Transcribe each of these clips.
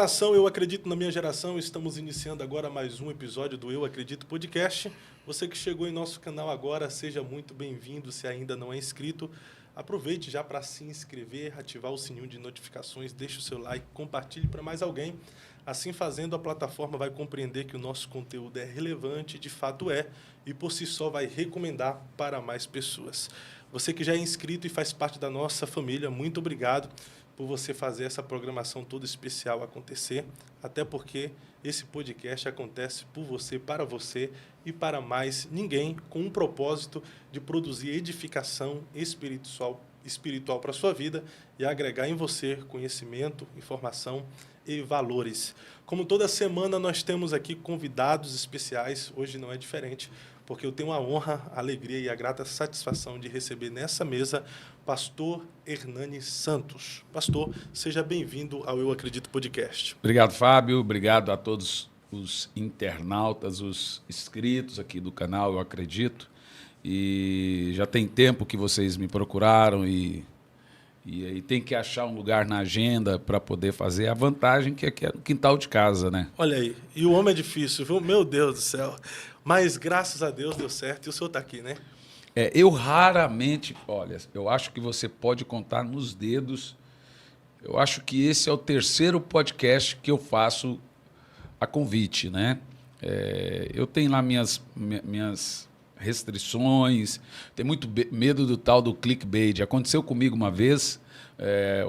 nação, eu acredito na minha geração. Estamos iniciando agora mais um episódio do Eu Acredito Podcast. Você que chegou em nosso canal agora, seja muito bem-vindo. Se ainda não é inscrito, aproveite já para se inscrever, ativar o sininho de notificações, deixe o seu like, compartilhe para mais alguém. Assim fazendo, a plataforma vai compreender que o nosso conteúdo é relevante, de fato é, e por si só vai recomendar para mais pessoas. Você que já é inscrito e faz parte da nossa família, muito obrigado por você fazer essa programação toda especial acontecer, até porque esse podcast acontece por você, para você e para mais ninguém, com um propósito de produzir edificação espiritual para a sua vida e agregar em você conhecimento, informação e valores. Como toda semana, nós temos aqui convidados especiais, hoje não é diferente, porque eu tenho a honra, a alegria e a grata satisfação de receber nessa mesa Pastor Hernani Santos. Pastor, seja bem-vindo ao Eu Acredito Podcast. Obrigado, Fábio. Obrigado a todos os internautas, os inscritos aqui do canal Eu Acredito. E já tem tempo que vocês me procuraram e aí tem que achar um lugar na agenda para poder fazer. A vantagem que é no quintal de casa, né? Olha aí, e o homem é difícil, viu? Meu Deus do céu. Mas graças a Deus deu certo e o senhor está aqui, né? Eu raramente, olha, eu acho que você pode contar nos dedos. Eu acho que esse é o terceiro podcast que eu faço a convite, né? Eu tenho lá minhas restrições, tenho muito medo do tal do clickbait. Aconteceu comigo uma vez,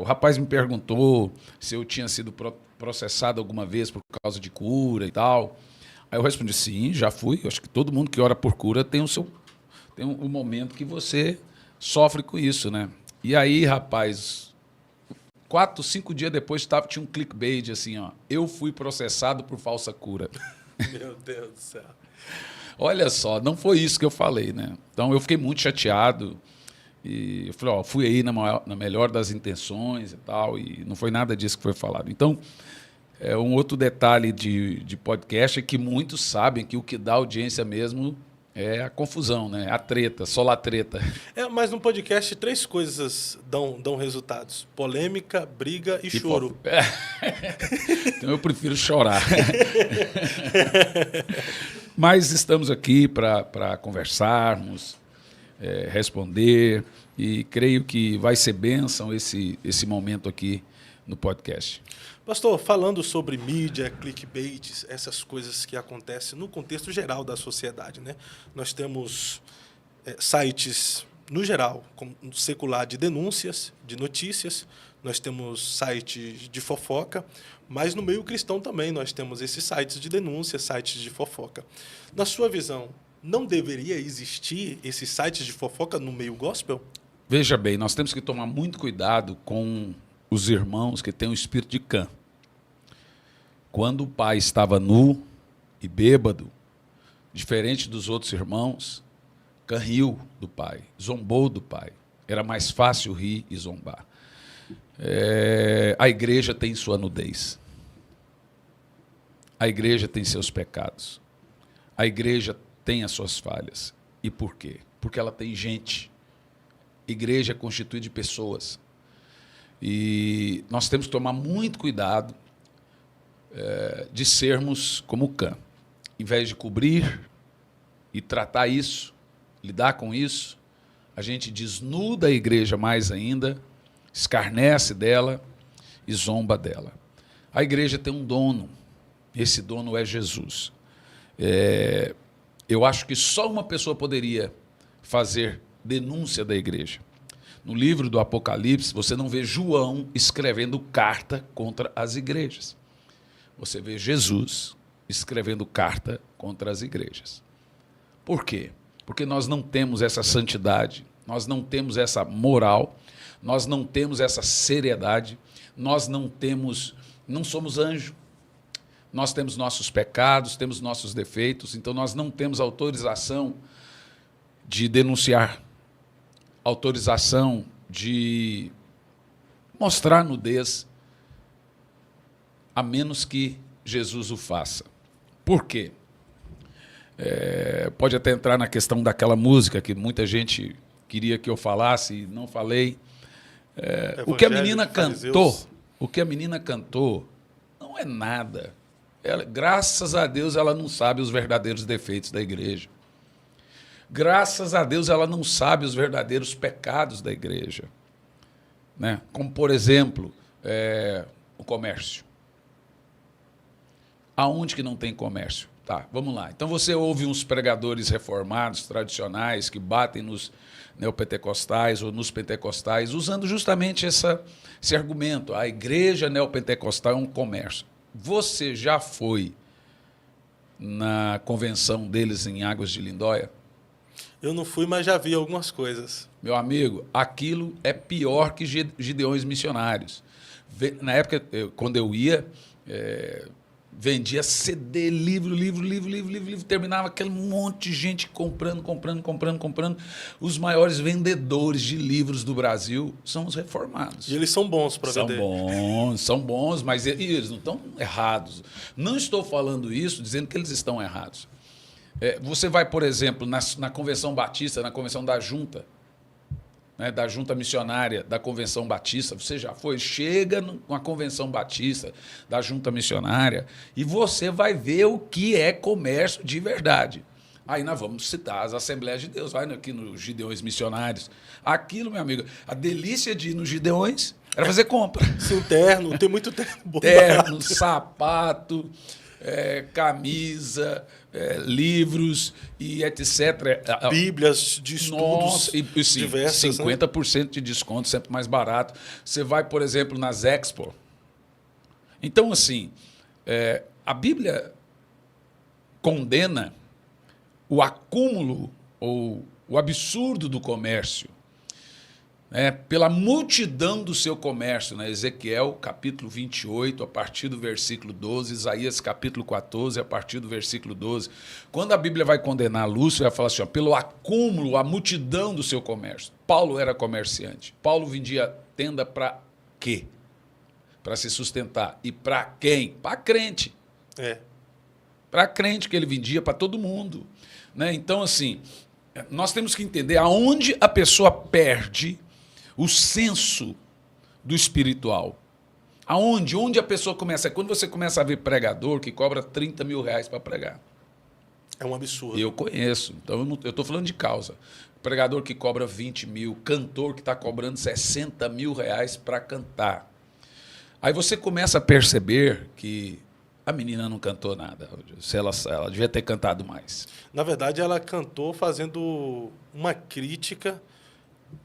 o rapaz me perguntou se eu tinha sido processado alguma vez por causa de cura e tal. Aí eu respondi, sim, já fui. Eu acho que todo mundo que ora por cura tem um momento que você sofre com isso, né? E aí, rapaz, 4, 5 dias depois tinha um clickbait assim, ó, eu fui processado por falsa cura. Meu Deus do céu. Olha só, não foi isso que eu falei, né? Então eu fiquei muito chateado e eu falei, ó, fui aí na melhor das intenções e tal, e não foi nada disso que foi falado. Então, um outro detalhe de podcast é que muitos sabem que o que dá audiência mesmo é a confusão, né? A treta, só lá treta. Mas no podcast 3 coisas dão resultados: polêmica, briga e choro. Então eu prefiro chorar. Mas estamos aqui para conversarmos, responder, e creio que vai ser bênção esse momento aqui no podcast. Pastor, falando sobre mídia, clickbait, essas coisas que acontecem no contexto geral da sociedade, né? Nós temos sites, no geral, como secular, de denúncias, de notícias, nós temos sites de fofoca, mas no meio cristão também nós temos esses sites de denúncia, sites de fofoca. Na sua visão, não deveria existir esses sites de fofoca no meio gospel? Veja bem, nós temos que tomar muito cuidado com os irmãos que têm o espírito de Cã. Quando o pai estava nu e bêbado, diferente dos outros irmãos, Cã riu do pai, zombou do pai. Era mais fácil rir e zombar. A igreja tem sua nudez. A igreja tem seus pecados. A igreja tem as suas falhas. E por quê? Porque ela tem gente. Igreja é constituída de pessoas. E nós temos que tomar muito cuidado de sermos como Cã. Em vez de cobrir e tratar isso, lidar com isso, a gente desnuda a igreja mais ainda, escarnece dela e zomba dela. A igreja tem um dono, esse dono é Jesus. Eu acho que só uma pessoa poderia fazer denúncia da igreja. No livro do Apocalipse, você não vê João escrevendo carta contra as igrejas. Você vê Jesus escrevendo carta contra as igrejas. Por quê? Porque nós não temos essa santidade, nós não temos essa moral, nós não temos essa seriedade, nós não somos anjo. Nós temos nossos pecados, temos nossos defeitos, então nós não temos autorização de denunciar, autorização de mostrar nudez, a menos que Jesus o faça. Por quê? Pode até entrar na questão daquela música que muita gente queria que eu falasse e não falei. O que a menina cantou não é nada. Graças a Deus, ela não sabe os verdadeiros defeitos da igreja. Graças a Deus, ela não sabe os verdadeiros pecados da igreja. Né? Como, por exemplo, o comércio. Aonde que não tem comércio? Tá, vamos lá. Então você ouve uns pregadores reformados, tradicionais, que batem nos neopentecostais ou nos pentecostais, usando justamente esse argumento. A igreja neopentecostal é um comércio. Você já foi na convenção deles em Águas de Lindóia? Eu não fui, mas já vi algumas coisas. Meu amigo, aquilo é pior que Gideões Missionários. Na época, quando eu ia, vendia CD, livro, terminava aquele monte de gente comprando. Os maiores vendedores de livros do Brasil são os reformados. E eles são bons para vender. São bons, mas eles não estão errados. Não estou falando isso dizendo que eles estão errados. Você vai, por exemplo, na Convenção Batista, na Convenção da Junta, né, da Junta Missionária da Convenção Batista, você já foi, chega numa Convenção Batista da Junta Missionária e você vai ver o que é comércio de verdade. Aí nós vamos citar as Assembleias de Deus, vai aqui nos Gideões Missionários. Aquilo, meu amigo, a delícia de ir nos Gideões era fazer compra. Sim, terno, tem muito terno bom. Terno, sapato, camisa, livros e etc. Bíblias de estudos diversas. 50% né? De desconto, sempre mais barato. Você vai, por exemplo, nas Expo. Então, assim, a Bíblia condena o acúmulo ou o absurdo do comércio. Pela multidão do seu comércio, né? Ezequiel, capítulo 28, a partir do versículo 12, Isaías, capítulo 14, a partir do versículo 12. Quando a Bíblia vai condenar Lúcifer, vai falar assim, pelo acúmulo, a multidão do seu comércio. Paulo era comerciante. Paulo vendia tenda para quê? Para se sustentar. E para quem? Para crente. Para crente que ele vendia, para todo mundo. Né? Então, assim, nós temos que entender aonde a pessoa perde o senso do espiritual. Aonde? Onde a pessoa começa? Quando você começa a ver pregador que cobra 30 mil reais para pregar. É um absurdo. Eu conheço. Então, eu estou falando de causa. Pregador que cobra 20 mil, cantor que está cobrando 60 mil reais para cantar. Aí você começa a perceber que a menina não cantou nada. Ela devia ter cantado mais. Na verdade, ela cantou fazendo uma crítica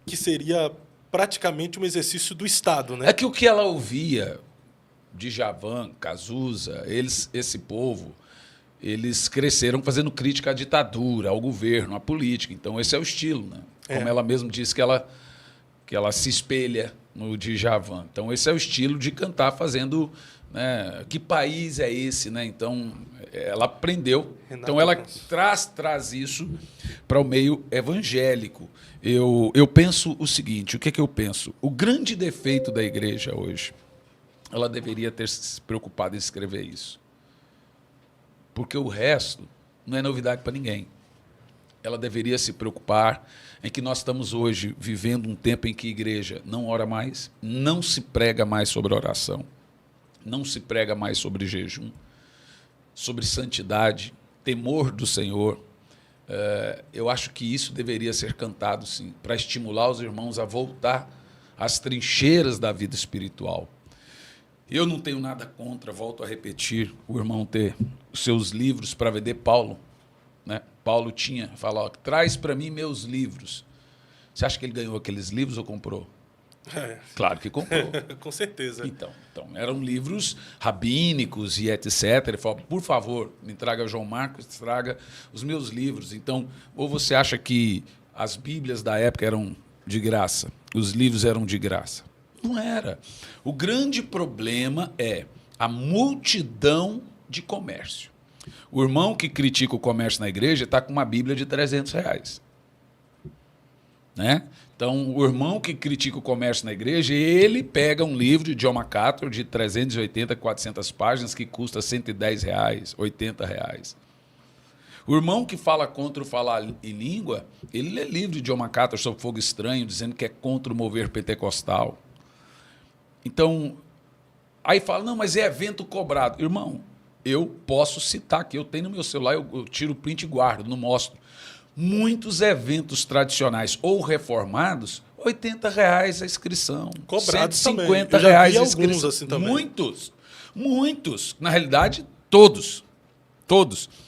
que seria praticamente um exercício do Estado, né? É que o que ela ouvia de Djavan, Cazuza, esse povo, eles cresceram fazendo crítica à ditadura, ao governo, à política. Então, esse é o estilo, né? Como ela mesma disse que ela se espelha no Djavan. Então, esse é o estilo de cantar fazendo... Né? Que país é esse? Né? Então, ela aprendeu. Então, ela traz isso para o meio evangélico. Eu penso o seguinte, o que eu penso? O grande defeito da igreja hoje, ela deveria ter se preocupado em escrever isso. Porque o resto não é novidade para ninguém. Ela deveria se preocupar em que nós estamos hoje vivendo um tempo em que a igreja não ora mais, não se prega mais sobre oração, não se prega mais sobre jejum, sobre santidade, temor do Senhor. Eu acho que isso deveria ser cantado, sim, para estimular os irmãos a voltar às trincheiras da vida espiritual. Eu não tenho nada contra, volto a repetir, o irmão ter os seus livros para vender. Paulo, né? Paulo fala, traz para mim meus livros. Você acha que ele ganhou aqueles livros ou comprou? Claro que comprou. Com certeza. Então, eram livros rabínicos e etc. Ele falou, por favor, me traga João Marcos, traga os meus livros. Então, ou você acha que as Bíblias da época eram de graça, os livros eram de graça? Não era. O grande problema é a multidão de comércio. O irmão que critica o comércio na igreja está com uma Bíblia de R$300. Né? Então, o irmão que critica o comércio na igreja, ele pega um livro de John MacArthur de 380, 400 páginas que custa R$110, R$80. O irmão que fala contra o falar em língua, ele lê livro de John MacArthur sobre fogo estranho, dizendo que é contra o mover pentecostal. Então, Aí fala, não, mas é evento cobrado. Irmão, eu posso citar aqui, eu tenho no meu celular, eu tiro o print e guardo, não mostro. Muitos eventos tradicionais ou reformados, R$80 a inscrição. Cobrados R$150 também. a alguns inscrição. assim também. Muitos. Na realidade, todos.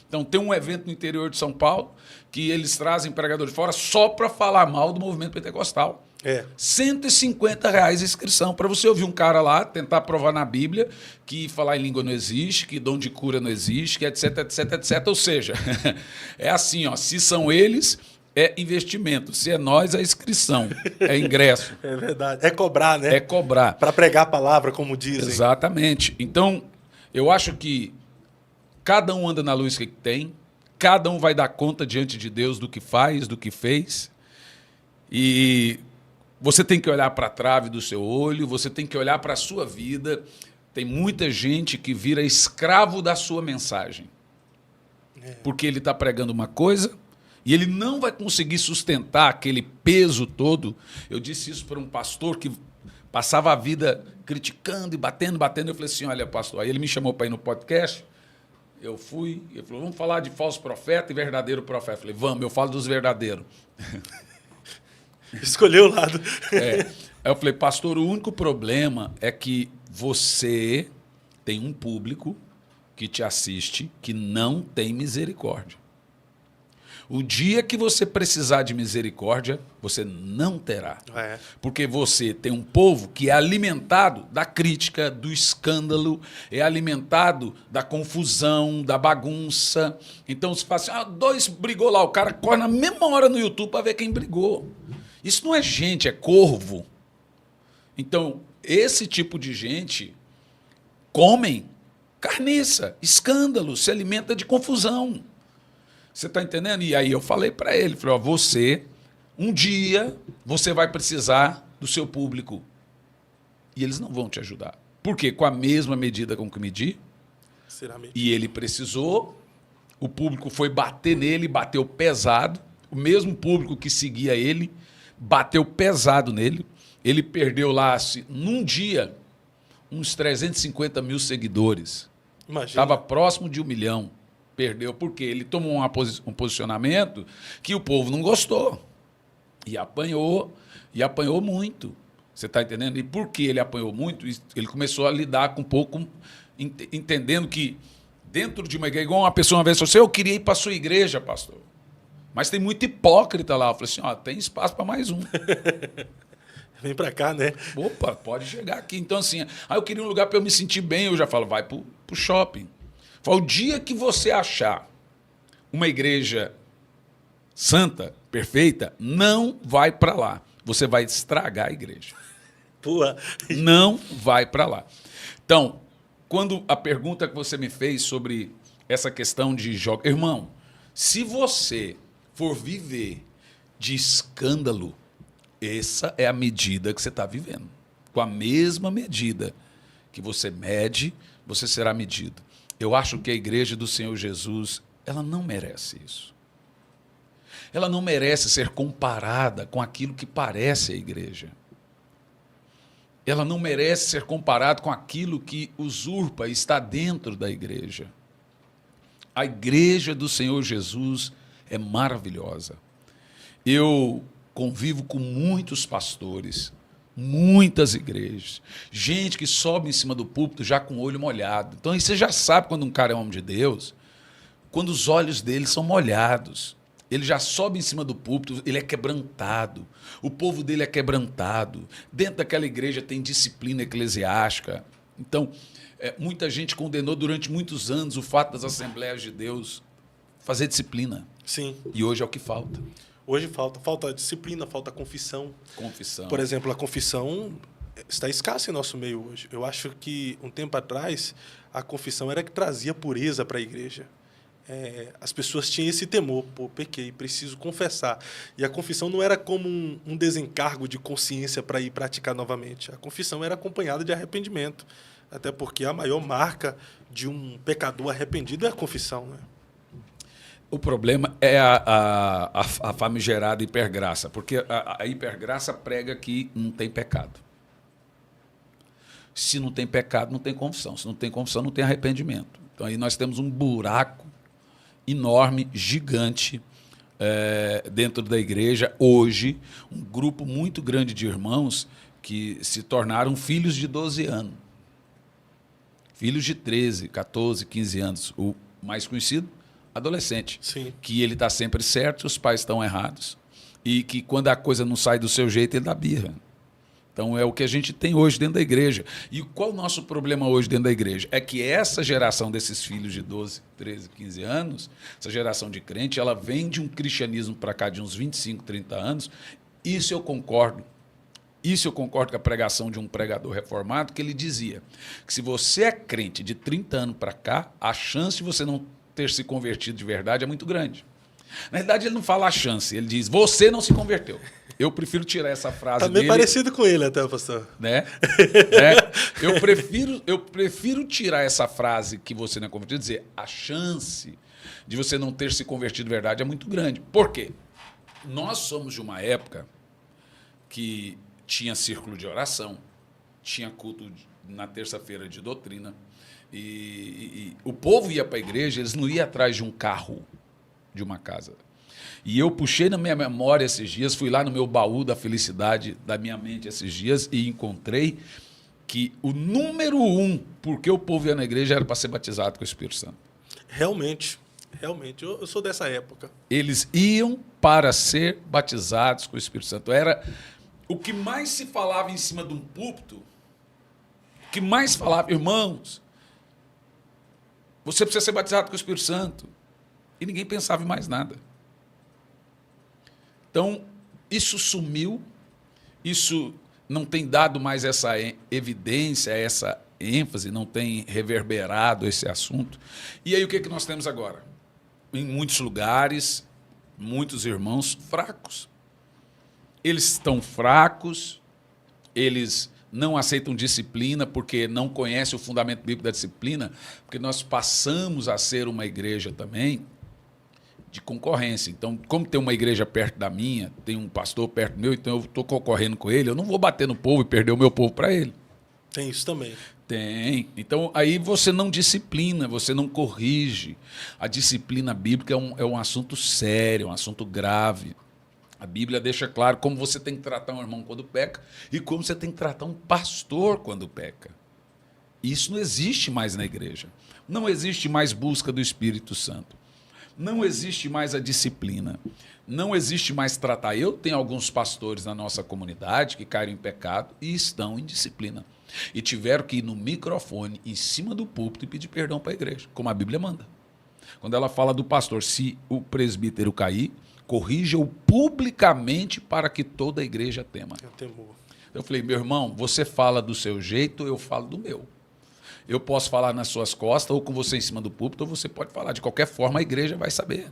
Então, tem um evento no interior de São Paulo que eles trazem pregadores de fora só para falar mal do movimento pentecostal. R$150 a inscrição para você ouvir um cara lá tentar provar na Bíblia que falar em língua não existe, que dom de cura não existe, que etc. Ou seja, é assim, ó, se são eles, é investimento. Se é nós, é inscrição, é ingresso. É verdade. É cobrar, né? É cobrar. Para pregar a palavra, como dizem. Exatamente. Então, eu acho que cada um anda na luz que tem, cada um vai dar conta diante de Deus do que faz, do que fez. E você tem que olhar para a trave do seu olho, você tem que olhar para a sua vida. Tem muita gente que vira escravo da sua mensagem. Porque ele está pregando uma coisa e ele não vai conseguir sustentar aquele peso todo. Eu disse isso para um pastor que passava a vida criticando e batendo. Eu falei assim, olha, pastor, aí ele me chamou para ir no podcast. Eu fui, ele falou, vamos falar de falso profeta e verdadeiro profeta. Eu falei, vamos, eu falo dos verdadeiros. Escolheu o lado. Aí eu falei, pastor, o único problema é que você tem um público que te assiste que não tem misericórdia. O dia que você precisar de misericórdia, você não terá. Porque você tem um povo que é alimentado da crítica, do escândalo, é alimentado da confusão, da bagunça. Então, se fala assim, dois brigou lá, o cara corre na mesma hora no YouTube para ver quem brigou. Isso não é gente, é corvo. Então, esse tipo de gente comem carniça, escândalo, se alimenta de confusão. Você está entendendo? E aí eu falei para ele, falei, você, um dia, você vai precisar do seu público. E eles não vão te ajudar. Por quê? Com a mesma medida com que medi. E ele precisou, o público foi bater nele, bateu pesado. O mesmo público que seguia ele, bateu pesado nele. Ele perdeu lá, num dia, uns 350 mil seguidores. Estava próximo de 1 milhão. Perdeu porque ele tomou um posicionamento que o povo não gostou. E apanhou muito. Você está entendendo? E por que ele apanhou muito? Ele começou a lidar com um pouco, entendendo que dentro de uma igreja, igual uma pessoa uma vez falou assim, eu queria ir para a sua igreja, pastor. Mas tem muito hipócrita lá. Eu falei assim, tem espaço para mais um. Vem para cá, né? Opa, pode chegar aqui. Então, assim, eu queria um lugar para eu me sentir bem. Eu já falo, vai para o shopping. O dia que você achar uma igreja santa, perfeita, não vai para lá. Você vai estragar a igreja. Não vai para lá. Então, quando a pergunta que você me fez sobre essa questão de jogo... Irmão, se você for viver de escândalo, essa é a medida que você está vivendo. Com a mesma medida que você mede, você será medido. Eu acho que a igreja do Senhor Jesus, ela não merece isso. Ela não merece ser comparada com aquilo que parece a igreja. Ela não merece ser comparada com aquilo que usurpa e está dentro da igreja. A igreja do Senhor Jesus é maravilhosa. Eu convivo com muitos pastores, muitas igrejas, gente que sobe em cima do púlpito já com o olho molhado. Então, aí você já sabe quando um cara é homem de Deus, quando os olhos dele são molhados. Ele já sobe em cima do púlpito, ele é quebrantado. O povo dele é quebrantado. Dentro daquela igreja tem disciplina eclesiástica. Então, muita gente condenou durante muitos anos o fato das Assembleias de Deus fazer disciplina. Sim. E hoje é o que falta. Hoje falta disciplina, falta confissão. Por exemplo, a confissão está escassa em nosso meio hoje. Eu acho que, um tempo atrás, a confissão era que trazia pureza para a igreja. As pessoas tinham esse temor, pequei, preciso confessar. E a confissão não era como um desencargo de consciência para ir praticar novamente. A confissão era acompanhada de arrependimento. Até porque a maior marca de um pecador arrependido é a confissão, né? O problema é a famigerada hipergraça, porque a hipergraça prega que não tem pecado. Se não tem pecado, não tem confissão. Se não tem confissão, não tem arrependimento. Então aí nós temos um buraco enorme, gigante, dentro da igreja. Hoje, um grupo muito grande de irmãos que se tornaram filhos de 12 anos. Filhos de 13, 14, 15 anos. O mais conhecido, adolescente. Sim. Que ele está sempre certo, os pais estão errados. E que quando a coisa não sai do seu jeito, ele dá birra. Então é o que a gente tem hoje dentro da igreja. E qual o nosso problema hoje dentro da igreja? É que essa geração desses filhos de 12, 13, 15 anos, essa geração de crente, ela vem de um cristianismo para cá de uns 25, 30 anos. Isso eu concordo. Isso eu concordo com a pregação de um pregador reformado, que ele dizia que se você é crente de 30 anos para cá, a chance de você não ter se convertido de verdade é muito grande. Na verdade, ele não fala a chance, ele diz, você não se converteu. Eu prefiro tirar essa frase dele. Tá meio parecido com ele até, pastor. Né? Eu prefiro tirar essa frase que você não é convertido e dizer a chance de você não ter se convertido de verdade é muito grande. Por quê? Nós somos de uma época que tinha círculo de oração, tinha culto na terça-feira de doutrina, e o povo ia para a igreja, eles não iam atrás de um carro, de uma casa. E eu puxei na minha memória esses dias, fui lá no meu baú da felicidade da minha mente esses dias e encontrei que o número 1 porque o povo ia na igreja era para ser batizado com o Espírito Santo. Realmente, eu sou dessa época. Eles iam para ser batizados com o Espírito Santo. Era o que mais se falava em cima de um púlpito, o que mais falava, irmãos, você precisa ser batizado com o Espírito Santo. E ninguém pensava em mais nada. Então, isso sumiu, isso não tem dado mais essa evidência, essa ênfase, não tem reverberado esse assunto. E aí o que nós temos agora? Em muitos lugares, muitos irmãos fracos. Eles estão fracos, eles não aceitam disciplina porque não conhecem o fundamento bíblico da disciplina, porque nós passamos a ser uma igreja também de concorrência. Então, como tem uma igreja perto da minha, tem um pastor perto do meu, então eu estou concorrendo com ele, eu não vou bater no povo e perder o meu povo para ele. Tem isso também. Tem. Então, aí você não disciplina, você não corrige. A disciplina bíblica é um assunto sério, é um assunto grave. A Bíblia deixa claro como você tem que tratar um irmão quando peca e como você tem que tratar um pastor quando peca. Isso não existe mais na igreja. Não existe mais busca do Espírito Santo. Não existe mais a disciplina. Não existe mais tratar. Eu tenho alguns pastores na nossa comunidade que caíram em pecado e estão em disciplina. E tiveram que ir no microfone, em cima do púlpito, e pedir perdão para a igreja, como a Bíblia manda. Quando ela fala do pastor, se o presbítero cair, corrija-o publicamente para que toda a igreja tema. Eu falei, meu irmão, você fala do seu jeito, eu falo do meu. Eu posso falar nas suas costas, ou com você em cima do púlpito, ou você pode falar. De qualquer forma, a igreja vai saber.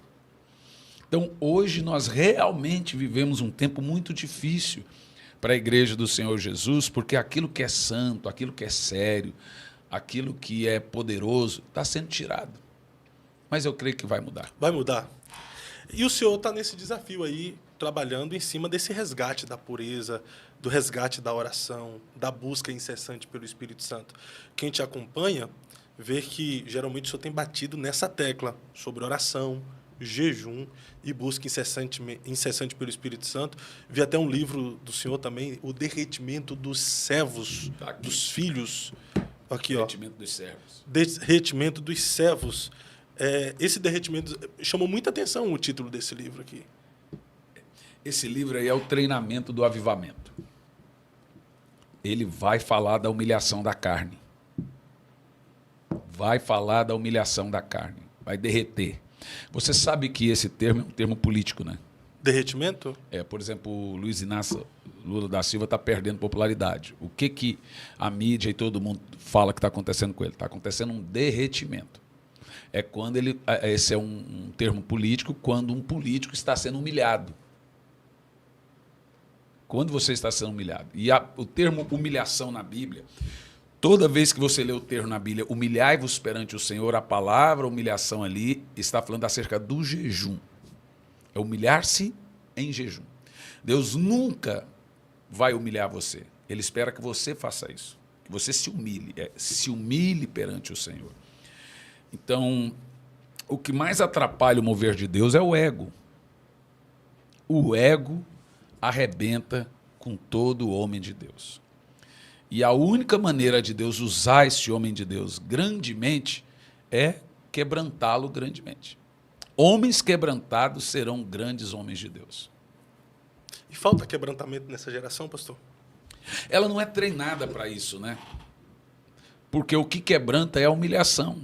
Então, hoje, nós realmente vivemos um tempo muito difícil para a igreja do Senhor Jesus, porque aquilo que é santo, aquilo que é sério, aquilo que é poderoso, está sendo tirado. Mas eu creio que vai mudar. Vai mudar. E o senhor está nesse desafio aí, trabalhando em cima desse resgate da pureza, do resgate da oração, da busca incessante pelo Espírito Santo. Quem te acompanha vê que geralmente o senhor tem batido nessa tecla sobre oração, jejum e busca incessante pelo Espírito Santo. Vi até um livro do senhor também, O Derretimento dos Servos, dos Filhos. Aqui, derretimento dos servos. Derretimento dos servos. Esse derretimento chamou muita atenção o título desse livro aqui. Esse livro aí é o treinamento do avivamento. Ele vai falar da humilhação da carne. Vai falar da humilhação da carne. Vai derreter. Você sabe que esse termo é um termo político, né? Derretimento? Por exemplo, o Luiz Inácio Lula da Silva está perdendo popularidade. O que a mídia e todo mundo fala que está acontecendo com ele? Está acontecendo um derretimento. É quando esse é um termo político, quando um político está sendo humilhado. Quando você está sendo humilhado. E o termo humilhação na Bíblia, toda vez que você lê o termo na Bíblia, humilhai-vos perante o Senhor, a palavra humilhação ali está falando acerca do jejum. É humilhar-se em jejum. Deus nunca vai humilhar você. Ele espera que você faça isso. Que você se humilhe. Se humilhe perante o Senhor. Então, o que mais atrapalha o mover de Deus é o ego. O ego arrebenta com todo homem de Deus. E a única maneira de Deus usar esse homem de Deus grandemente é quebrantá-lo grandemente. Homens quebrantados serão grandes homens de Deus. E falta quebrantamento nessa geração, pastor? Ela não é treinada para isso, né? Porque o que quebranta é a humilhação.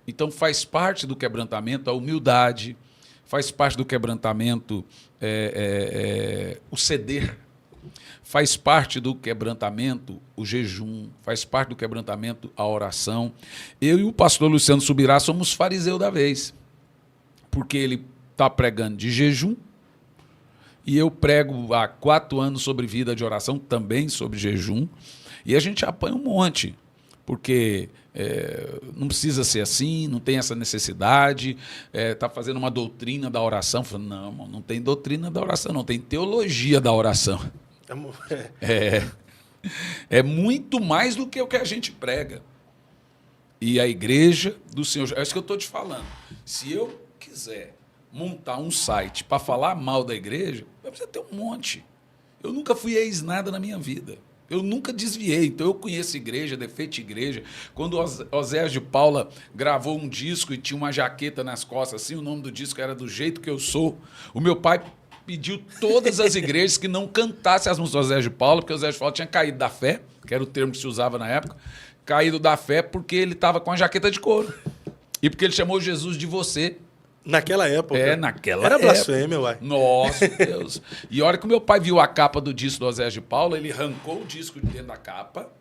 Então faz parte do quebrantamento a humildade, faz parte do quebrantamento o ceder, faz parte do quebrantamento o jejum, faz parte do quebrantamento a oração. Eu e o pastor Luciano Subirá somos fariseu da vez, porque ele está pregando de jejum e eu prego há 4 anos sobre vida de oração, também sobre jejum, e a gente apanha um monte, porque não precisa ser assim, não tem essa necessidade, está fazendo uma doutrina da oração. Falo, não tem doutrina da oração, não, tem teologia da oração. É muito mais do que o que a gente prega. E a igreja do Senhor, é isso que eu estou te falando. Se eu quiser montar um site para falar mal da igreja, vai precisar ter um monte. Eu nunca fui ex-nada na minha vida. Eu nunca desviei, então eu conheço igreja, defeito de igreja. Quando Oséias de Paula gravou um disco e tinha uma jaqueta nas costas, assim, o nome do disco era Do Jeito Que Eu Sou, o meu pai pediu todas as igrejas que não cantassem as músicas do Oséias de Paula, porque o Oséias de Paula tinha caído da fé, que era o termo que se usava na época, caído da fé porque ele estava com a jaqueta de couro. E porque ele chamou Jesus de você. Naquela época. Naquela época. Era época. blasfêmia, uai. Nossa, Deus. E a hora que o meu pai viu a capa do disco do Oséias de Paula, ele arrancou o disco de dentro da capa,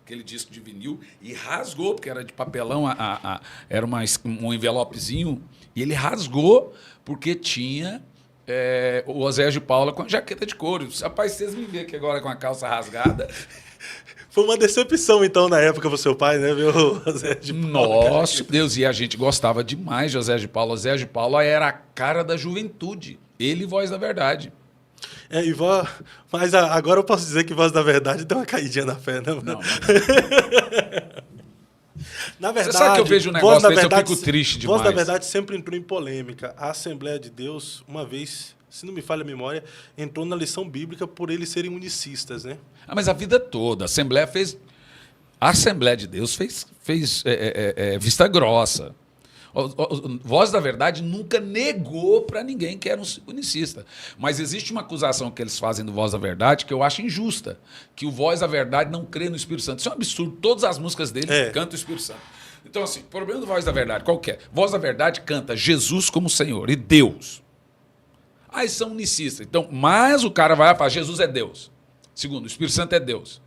aquele disco de vinil, e rasgou, porque era de papelão, era um envelopezinho, e ele rasgou porque tinha o Oséias de Paula com a jaqueta de couro. Rapaz, vocês me veem aqui agora com a calça rasgada. Foi uma decepção, então, na época, pro seu pai, né? Ver o Oséias de Paula. Nossa, Deus, e a gente gostava demais de Oséias de Paula. Oséias de Paula era a cara da juventude. Ele, Voz da Verdade. Mas agora eu posso dizer que Voz da Verdade deu uma caidinha na fé, né? Não. Na verdade, você sabe que eu vejo um negócio desse, eu fico triste demais. Voz da Verdade sempre entrou em polêmica. A Assembleia de Deus, uma vez, se não me falha a memória, entrou na lição bíblica por eles serem unicistas, né? Mas a vida toda, a Assembleia de Deus fez vista grossa. Voz da Verdade nunca negou para ninguém que era um unicista. Mas existe uma acusação que eles fazem do Voz da Verdade que eu acho injusta, que o Voz da Verdade não crê no Espírito Santo. Isso é um absurdo. Todas as músicas dele cantam o Espírito Santo. Então, assim, o problema do Voz da Verdade, qual que é? Voz da Verdade canta Jesus como Senhor e Deus. Aí são unicistas. Então, mas o cara vai falar, Jesus é Deus. Segundo, o Espírito Santo é Deus.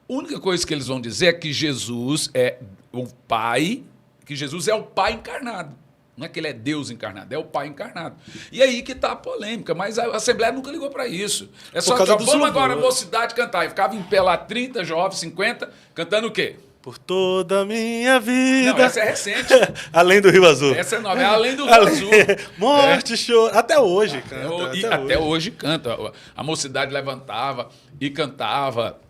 A única coisa que eles vão dizer é que Jesus é o Pai, que Jesus é o Pai encarnado. Não é que ele é Deus encarnado, é o Pai encarnado. E aí que está a polêmica, mas a Assembleia nunca ligou para isso. É só que, vamos agora a mocidade cantar. E ficava em pé lá 30 jovens, 50, cantando o quê? Por toda a minha vida. Não, essa é recente. Além do Rio Azul. Essa é nova, é Além do Rio Azul. Morte, choro. Até hoje canta. Até hoje canta. A mocidade levantava e cantava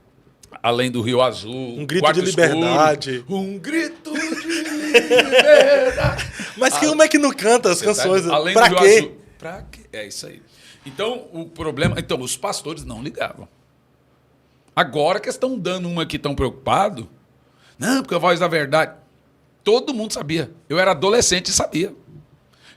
Além do Rio Azul. Um grito de liberdade. Escuro, um grito de liberdade. Mas como é que não canta as canções? Além pra do quê? Rio Azul. Pra quê? É isso aí. Então, o problema... Então, os pastores não ligavam. Agora que estão dando uma que estão preocupados... Não, porque a Voz da Verdade... Todo mundo sabia. Eu era adolescente e sabia.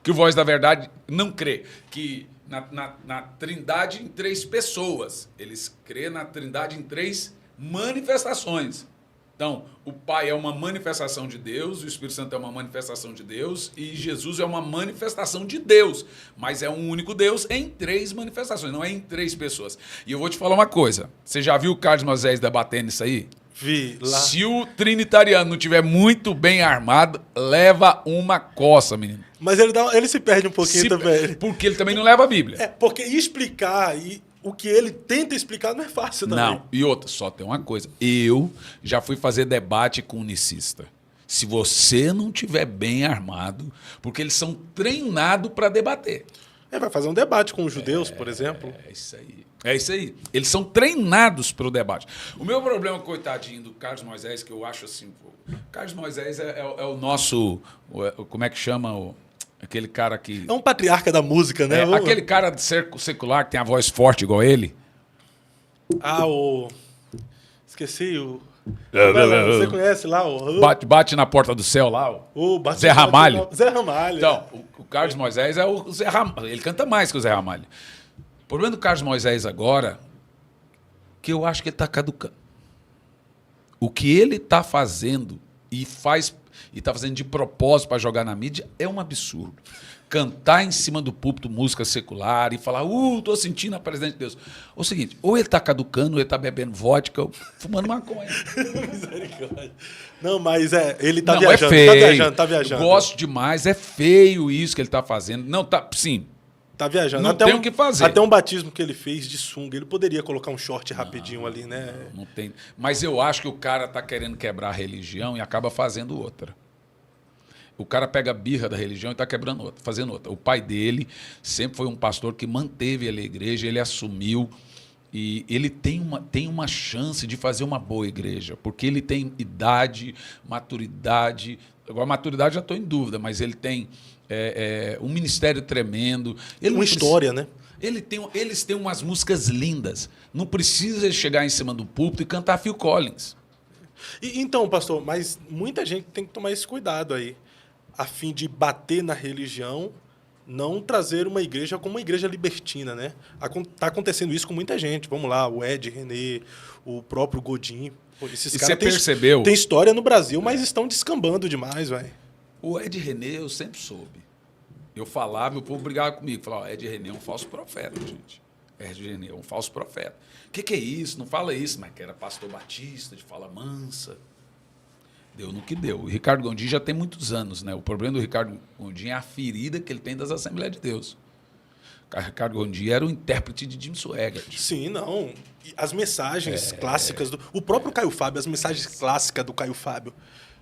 Que o Voz da Verdade não crê que na trindade em 3 pessoas. Eles crêem na trindade em 3 manifestações. Então, o Pai é uma manifestação de Deus, o Espírito Santo é uma manifestação de Deus e Jesus é uma manifestação de Deus. Mas é um único Deus em 3 manifestações, não é em 3 pessoas. E eu vou te falar uma coisa. Você já viu o Carlos Moisés debatendo isso aí? Vi lá. Se o trinitariano não tiver muito bem armado, leva uma coça, menino. Mas ele se perde um pouquinho também. Porque ele também não leva a Bíblia. Porque explicar o que ele tenta explicar não é fácil também. Não, e outra, só tem uma coisa. Eu já fui fazer debate com unicista. Se você não tiver bem armado, porque eles são treinados para debater. Vai fazer um debate com os judeus, por exemplo. É isso aí. É isso aí. Eles são treinados para o debate. O meu problema, coitadinho, do Carlos Moisés, que eu acho assim... Carlos Moisés é o nosso... Como é que chama? Aquele cara que... É um patriarca da música, né? Aquele cara de secular que tem a voz forte igual ele. Esqueci o... Você conhece lá o... Bate na porta do céu lá. Zé Ramalho. Zé Ramalho. Então, o Carlos Moisés é o Zé Ramalho. Ele canta mais que o Zé Ramalho. O problema do Carlos Moisés agora, que eu acho que ele está caducando. O que ele está fazendo e está fazendo de propósito para jogar na mídia é um absurdo. Cantar em cima do púlpito música secular e falar, tô sentindo a presença de Deus. O seguinte, ou ele está caducando, ou ele está bebendo vodka, ou fumando maconha. Misericórdia. Não, mas ele está Não, viajando. É feio. Tá viajando. Eu gosto demais, é feio isso que ele está fazendo. Não, sim. Tá viajando. Não tem o que fazer. Até um batismo que ele fez de sunga, ele poderia colocar um short rapidinho ali, né? Não tem. Mas eu acho que o cara está querendo quebrar a religião e acaba fazendo outra. O cara pega a birra da religião e está quebrando outra, fazendo outra. O pai dele sempre foi um pastor que manteve a igreja, ele assumiu e ele tem uma chance de fazer uma boa igreja, porque ele tem idade, maturidade. Agora, maturidade já estou em dúvida, mas ele tem um ministério tremendo. Uma história, né? Eles têm umas músicas lindas. Não precisa chegar em cima do púlpito e cantar Phil Collins. Então, pastor, mas muita gente tem que tomar esse cuidado aí, a fim de bater na religião, não trazer uma igreja como uma igreja libertina, né? Está acontecendo isso com muita gente. Vamos lá, o Ed René, o próprio Godin. Esses e caras você percebeu? Tem história no Brasil, mas estão descambando demais, velho. O Ed René eu sempre soube. Eu falava, o povo brigava comigo. Falava, Ed René é um falso profeta, gente. Ed René é um falso profeta. O que é isso? Não fala isso. Mas que era pastor batista, de fala mansa. Deu no que deu. O Ricardo Gondim já tem muitos anos, né? O problema do Ricardo Gondim é a ferida que ele tem das Assembleias de Deus. O Ricardo Gondim era o intérprete de Jim Swaggart. Sim, não. E as mensagens clássicas o próprio Caio Fábio, as mensagens clássicas do Caio Fábio.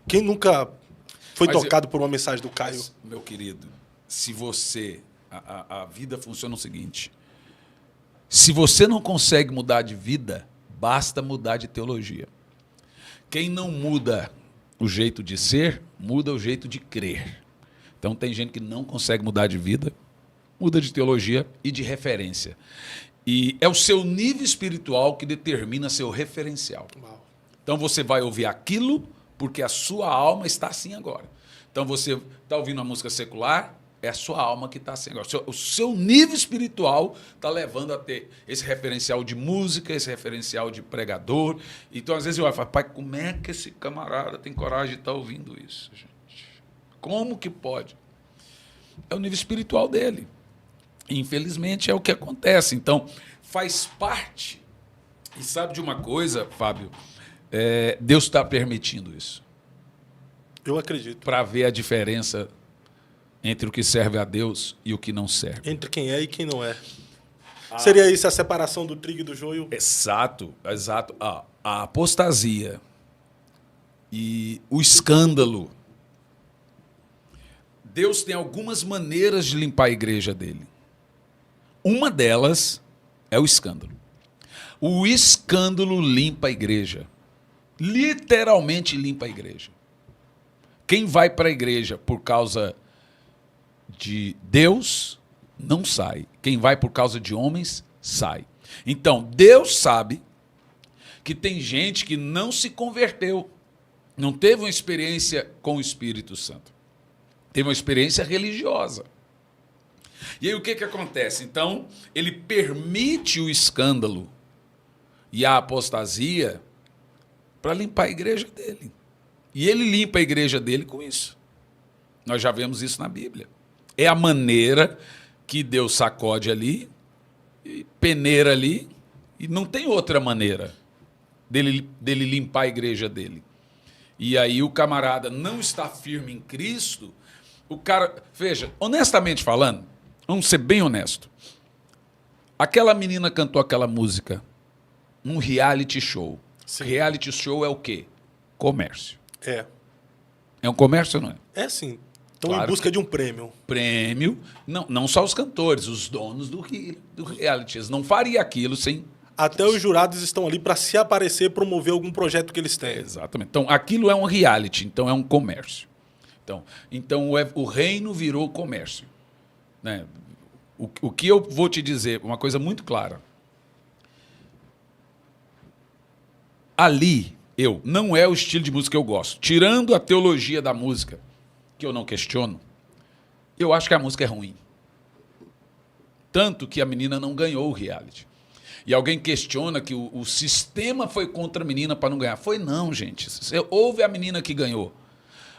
Quem nunca foi tocado por uma mensagem do Caio? Mas, meu querido, se você... A vida funciona o seguinte. Se você não consegue mudar de vida, basta mudar de teologia. Quem não muda o jeito de ser, muda o jeito de crer. Então, tem gente que não consegue mudar de vida, muda de teologia e de referência. E é o seu nível espiritual que determina seu referencial. Uau. Então, você vai ouvir aquilo porque a sua alma está assim agora. Então, você está ouvindo uma música secular, é a sua alma que está assim agora. O seu nível espiritual está levando a ter esse referencial de música, esse referencial de pregador. Então, às vezes, eu falo, pai, como é que esse camarada tem coragem de estar ouvindo isso, gente? Como que pode? É o nível espiritual dele. Infelizmente, é o que acontece. Então, faz parte. E sabe de uma coisa, Fábio? Deus está permitindo isso. Eu acredito. Para ver a diferença entre o que serve a Deus e o que não serve. Entre quem é e quem não é. Seria isso a separação do trigo e do joio? Exato, exato. A apostasia e o escândalo. Deus tem algumas maneiras de limpar a igreja dele. Uma delas é o escândalo. O escândalo limpa a igreja. Literalmente limpa a igreja. Quem vai para a igreja por causa de Deus, não sai. Quem vai por causa de homens, sai. Então, Deus sabe que tem gente que não se converteu, não teve uma experiência com o Espírito Santo. Teve uma experiência religiosa. E aí o que acontece? Então, ele permite o escândalo e a apostasia para limpar a igreja dele. E ele limpa a igreja dele com isso. Nós já vemos isso na Bíblia. É a maneira que Deus sacode ali, e peneira ali, e não tem outra maneira dele limpar a igreja dele. E aí o camarada não está firme em Cristo, o cara... Veja, honestamente falando, vamos ser bem honesto, aquela menina cantou aquela música num reality show. Sim. Reality show é o quê? Comércio. É. É um comércio ou não é? É sim. Estão em Claro busca de um prêmio. Prêmio, não só os cantores, os donos do reality. Eles não fariam aquilo sem... Até os jurados estão ali para se aparecer, promover algum projeto que eles têm. Exatamente. Então, aquilo é um reality, então é um comércio. Então o reino virou comércio. Né? O que eu vou te dizer, uma coisa muito clara. Ali, não é o estilo de música que eu gosto. Tirando a teologia da música, que eu não questiono, eu acho que a música é ruim. Tanto que a menina não ganhou o reality. E alguém questiona que o sistema foi contra a menina para não ganhar. Foi não, gente. Houve a menina que ganhou.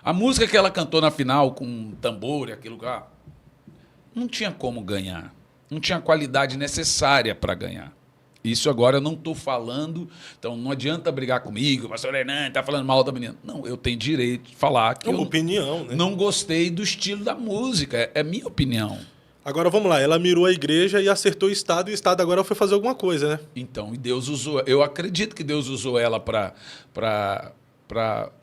A música que ela cantou na final com tambor e aquilo lá, não tinha como ganhar. Não tinha a qualidade necessária para ganhar. Isso agora eu não estou falando, então não adianta brigar comigo, o pastor Hernan está falando mal da menina. Não, eu tenho direito de falar que é uma opinião, né? Não gostei do estilo da música, é minha opinião. Agora vamos lá, ela mirou a igreja e acertou o Estado, e o Estado agora foi fazer alguma coisa, né? Então, e Deus usou, eu acredito que Deus usou ela para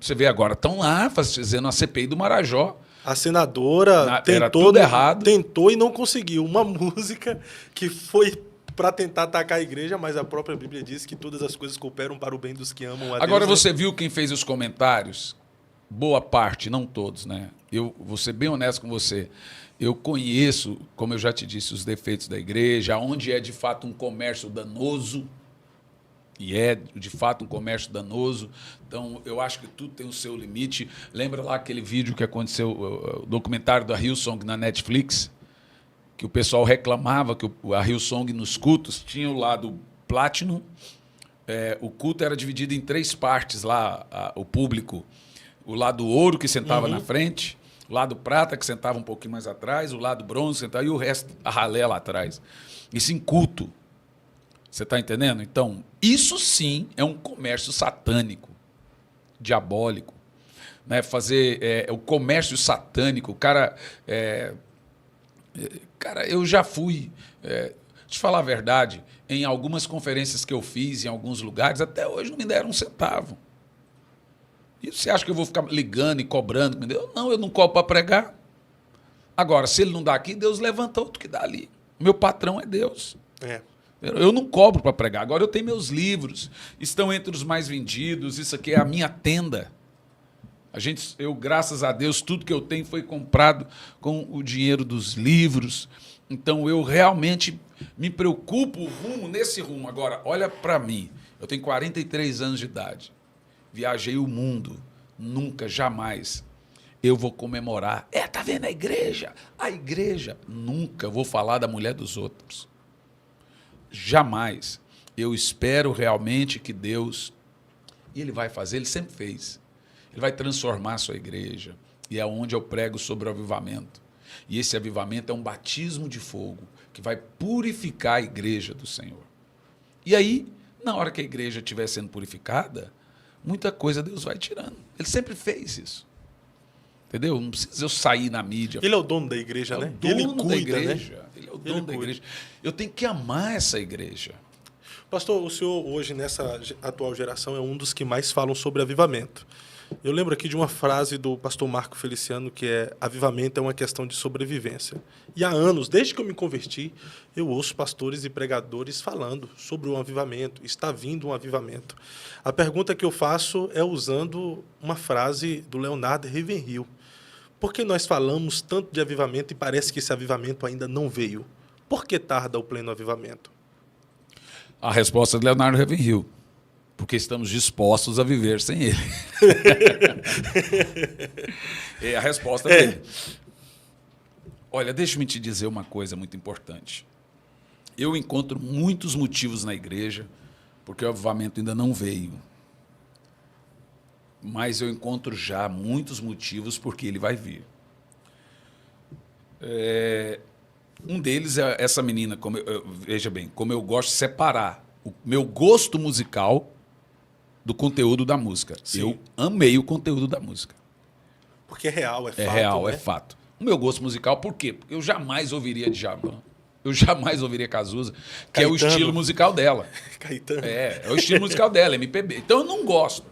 você ver agora, estão lá fazendo a CPI do Marajó. A senadora era tudo errado. Tentou e não conseguiu. Uma música que foi para tentar atacar a igreja, mas a própria Bíblia diz que todas as coisas cooperam para o bem dos que amam a Deus. Agora você viu quem fez os comentários? Boa parte, não todos, né? Eu vou ser bem honesto com você. Eu conheço, como eu já te disse, os defeitos da igreja, onde é de fato um comércio danoso. E é, de fato, um comércio danoso. Então, eu acho que tudo tem o seu limite. Lembra lá aquele vídeo que aconteceu, o documentário da Hillsong na Netflix? Que o pessoal reclamava que a Hillsong nos cultos tinha o lado Platinum. O culto era dividido em 3 partes lá, o público. O lado ouro, que sentava na frente. O lado prata, que sentava um pouquinho mais atrás. O lado bronze, que sentava, e o resto, a ralé lá atrás. Isso em culto. Você está entendendo? Então, isso sim é um comércio satânico, diabólico. Né? Fazer o comércio satânico. Cara, eu já fui, deixa eu te falar a verdade, em algumas conferências que eu fiz, em alguns lugares, até hoje não me deram um centavo. E você acha que eu vou ficar ligando e cobrando? Não, eu não cobro para pregar. Agora, se ele não dá aqui, Deus levanta outro que dá ali. Meu patrão é Deus. Eu não cobro para pregar. Agora eu tenho meus livros, estão entre os mais vendidos, isso aqui é a minha tenda. Eu, graças a Deus, tudo que eu tenho foi comprado com o dinheiro dos livros. Então, eu realmente me preocupo nesse rumo. Agora, olha para mim. Eu tenho 43 anos de idade. Viajei o mundo. Nunca, jamais, eu vou comemorar. Tá vendo a igreja? A igreja. Nunca vou falar da mulher dos outros. Jamais. Eu espero realmente que Deus... E Ele vai fazer, Ele sempre fez. Ele vai transformar a sua igreja. E é onde eu prego sobre o avivamento. E esse avivamento é um batismo de fogo que vai purificar a igreja do Senhor. E aí, na hora que a igreja estiver sendo purificada, muita coisa Deus vai tirando. Ele sempre fez isso. Entendeu? Não precisa eu sair na mídia. Ele é o dono da igreja, né? Ele cuida da igreja. Né? Ele é o dono da igreja. Eu tenho que amar essa igreja. Pastor, o senhor hoje, nessa atual geração, é um dos que mais falam sobre avivamento. Eu lembro aqui de uma frase do pastor Marco Feliciano, que é: avivamento é uma questão de sobrevivência. E há anos, desde que eu me converti, eu ouço pastores e pregadores falando sobre um avivamento. Está vindo um avivamento. A pergunta que eu faço é usando uma frase do Leonardo Ravenhill. Por que nós falamos tanto de avivamento e parece que esse avivamento ainda não veio? Por que tarda o pleno avivamento? A resposta é de Leonardo Ravenhill. Porque estamos dispostos a viver sem ele. É a resposta dele. Olha, deixa-me te dizer uma coisa muito importante. Eu encontro muitos motivos na igreja porque o avivamento ainda não veio. Mas eu encontro já muitos motivos porque ele vai vir. Um deles é essa menina, veja bem, como eu gosto de separar o meu gosto musical do conteúdo da música. Sim. Eu amei o conteúdo da música. Porque é real, é fato. É real, né? É fato. O meu gosto musical, por quê? Porque eu jamais ouviria Djavan. Eu jamais ouviria Cazuza, que Caetano. É o estilo musical dela. Caetano. É o estilo musical dela, MPB. Então eu não gosto.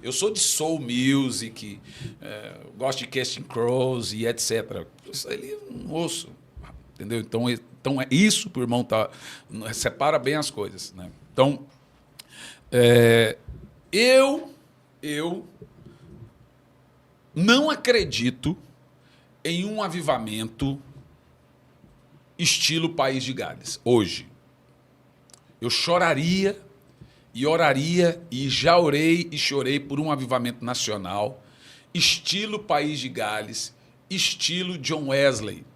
Eu sou de soul music, gosto de Casting Crows e etc. Isso aí eu não ouço, entendeu? Então é isso, o irmão separa bem as coisas, né? Então, eu não acredito em um avivamento estilo País de Gales, hoje. Eu choraria e oraria e já orei e chorei por um avivamento nacional, estilo País de Gales, estilo John Wesley,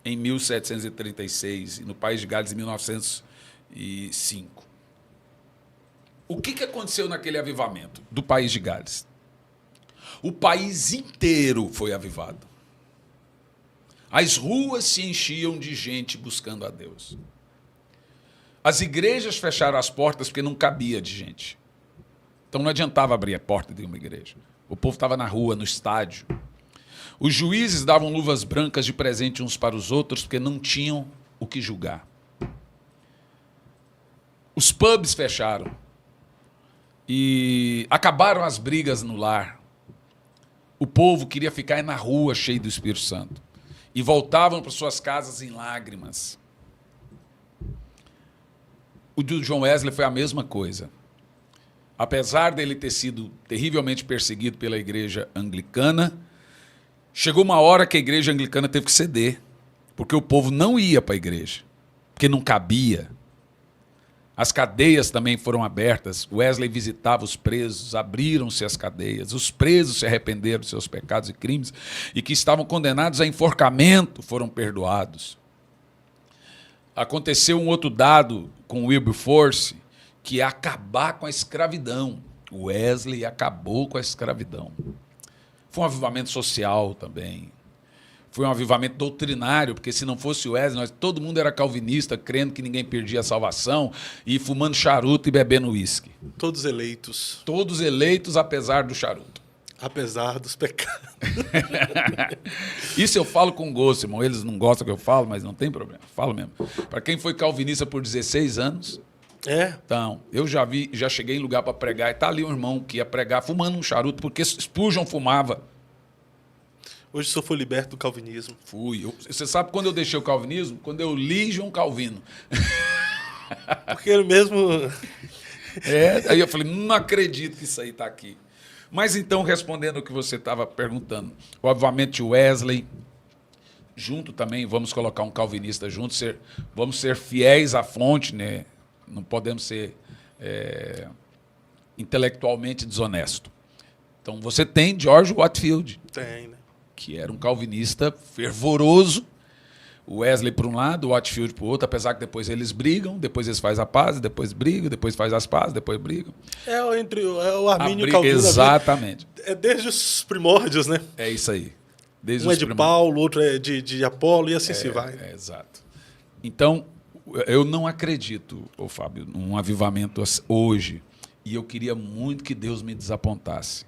em 1736, e no País de Gales em 1905. O que aconteceu naquele avivamento do País de Gales? O país inteiro foi avivado. As ruas se enchiam de gente buscando a Deus. As igrejas fecharam as portas porque não cabia de gente. Então não adiantava abrir a porta de uma igreja. O povo estava na rua, no estádio. Os juízes davam luvas brancas de presente uns para os outros porque não tinham o que julgar. Os pubs fecharam. E acabaram as brigas no lar. O povo queria ficar na rua cheio do Espírito Santo. E voltavam para suas casas em lágrimas. O do John Wesley foi a mesma coisa. Apesar dele ter sido terrivelmente perseguido pela igreja anglicana, chegou uma hora que a igreja anglicana teve que ceder, porque o povo não ia para a igreja, porque não cabia. As cadeias também foram abertas. Wesley visitava os presos, abriram-se as cadeias. Os presos se arrependeram de seus pecados e crimes e que estavam condenados a enforcamento foram perdoados. Aconteceu um outro dado com Wilberforce, que é acabar com a escravidão. Wesley acabou com a escravidão. Foi um avivamento social também. Foi um avivamento doutrinário, porque se não fosse Wesley, todo mundo era calvinista, crendo que ninguém perdia a salvação, e fumando charuto e bebendo uísque. Todos eleitos. Todos eleitos, apesar do charuto. Apesar dos pecados. Isso eu falo com gosto, irmão. Eles não gostam que eu falo, mas não tem problema. Falo mesmo. Para quem foi calvinista por 16 anos... Então, eu já cheguei em lugar para pregar, e tá ali um irmão que ia pregar fumando um charuto, porque Spurgeon fumava. Hoje o senhor foi liberto do calvinismo. Fui. Você sabe quando eu deixei o calvinismo? Quando eu li João Calvino. Porque ele mesmo... Aí eu falei, não acredito que isso aí está aqui. Mas então, respondendo o que você estava perguntando, o avivamento de Wesley, junto também, vamos colocar um calvinista junto, vamos ser fiéis à fonte, né? Não podemos ser intelectualmente desonesto. Então, você tem George Whitefield. Tem, né? Que era um calvinista fervoroso. O Wesley por um lado, o Whitefield por outro, apesar que depois eles brigam, depois eles fazem a paz, depois brigam, depois fazem as pazes, depois brigam. É o Armínio e o Calvino. Exatamente. É desde os primórdios, né? É isso aí. Desde um é de Paulo, outro é de Apolo, e assim se vai. Exato. Então, eu não acredito, Fábio, num avivamento hoje. E eu queria muito que Deus me desapontasse.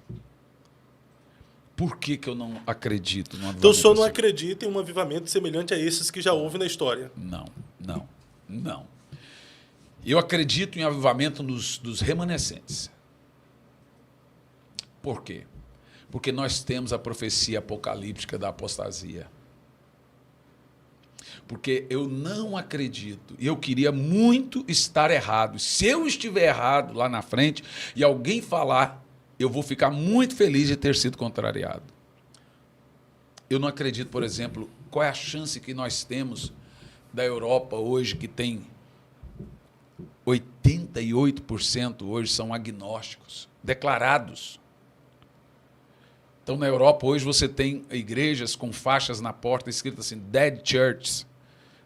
Por que eu não acredito no avivamento? Então o senhor não acredita em um avivamento semelhante a esses que já houve na história? Não. Eu acredito em avivamento dos remanescentes. Por quê? Porque nós temos a profecia apocalíptica da apostasia. Porque eu não acredito, e eu queria muito estar errado. Se eu estiver errado lá na frente e alguém falar, eu vou ficar muito feliz de ter sido contrariado. Eu não acredito, por exemplo, qual é a chance que nós temos da Europa hoje, que tem 88% hoje são agnósticos, declarados. Então, na Europa, hoje, você tem igrejas com faixas na porta escritas assim, Dead Churches,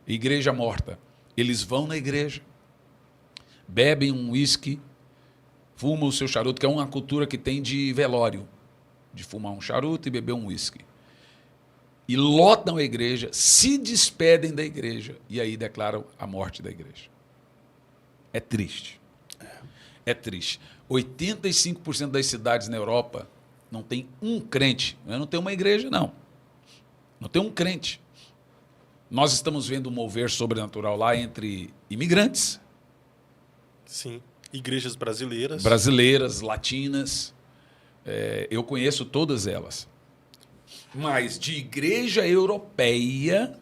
igreja morta. Eles vão na igreja, bebem um uísque, fumam o seu charuto, que é uma cultura que tem de velório, de fumar um charuto e beber um uísque. E lotam a igreja, se despedem da igreja, e aí declaram a morte da igreja. É triste. É triste. 85% das cidades na Europa não tem um crente. Não tem uma igreja, não. Não tem um crente. Nós estamos vendo um mover sobrenatural lá entre imigrantes. Sim. Igrejas brasileiras. Brasileiras, latinas. Eu conheço todas elas. Mas de igreja europeia,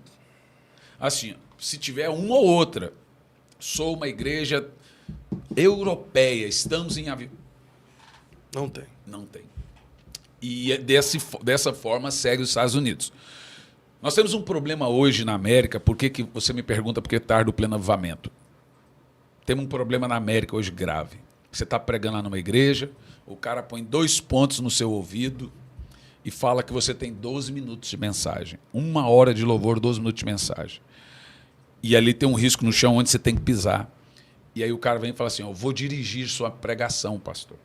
assim, se tiver uma ou outra, sou uma igreja europeia, estamos em avião. Não tem. Não tem. E dessa forma segue os Estados Unidos. Nós temos um problema hoje na América, que você me pergunta por que tarda o pleno avivamento. Temos um problema na América hoje grave. Você está pregando lá numa igreja, o cara põe 2 pontos no seu ouvido e fala que você tem 12 minutos de mensagem. 1 hora de louvor, 12 minutos de mensagem. E ali tem um risco no chão onde você tem que pisar. E aí o cara vem e fala assim, eu vou dirigir sua pregação, pastor.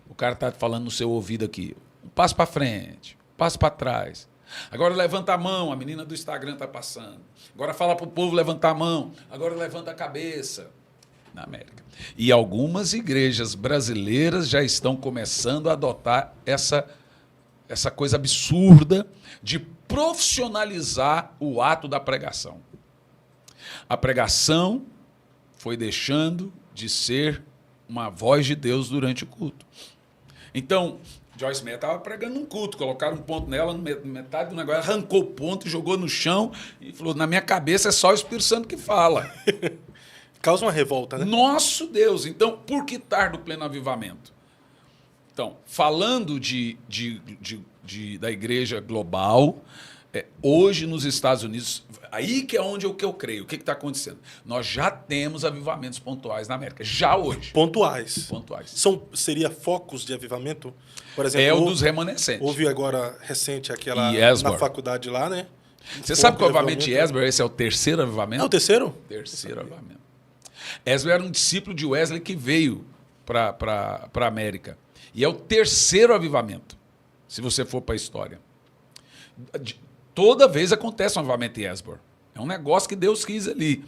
O cara está falando no seu ouvido aqui, um passo para frente, um passo para trás. Agora levanta a mão, a menina do Instagram está passando. Agora fala para o povo levantar a mão. Agora levanta a cabeça. Na América. E algumas igrejas brasileiras já estão começando a adotar essa coisa absurda de profissionalizar o ato da pregação. A pregação foi deixando de ser uma voz de Deus durante o culto. Então, Joyce Meyer estava pregando um culto, colocaram um ponto nela, metade do negócio, arrancou o ponto, jogou no chão e falou, na minha cabeça é só o Espírito Santo que fala. Causa uma revolta, né? Nosso Deus! Então, por que tarda o pleno avivamento? Então, falando da igreja global, hoje nos Estados Unidos, aí que é onde eu creio. O que está acontecendo? Nós já temos avivamentos pontuais na América, já hoje. Pontuais. Seria focos de avivamento? Por exemplo, dos remanescentes. Houve agora, recente, aquela na faculdade lá, né? Você sabe que o avivamento de Esber, esse é o terceiro avivamento? É o terceiro? Terceiro avivamento. Esber era um discípulo de Wesley que veio para a América. E é o terceiro avivamento, se você for para a história. Toda vez acontece um avivamento em Esber. É um negócio que Deus quis ali.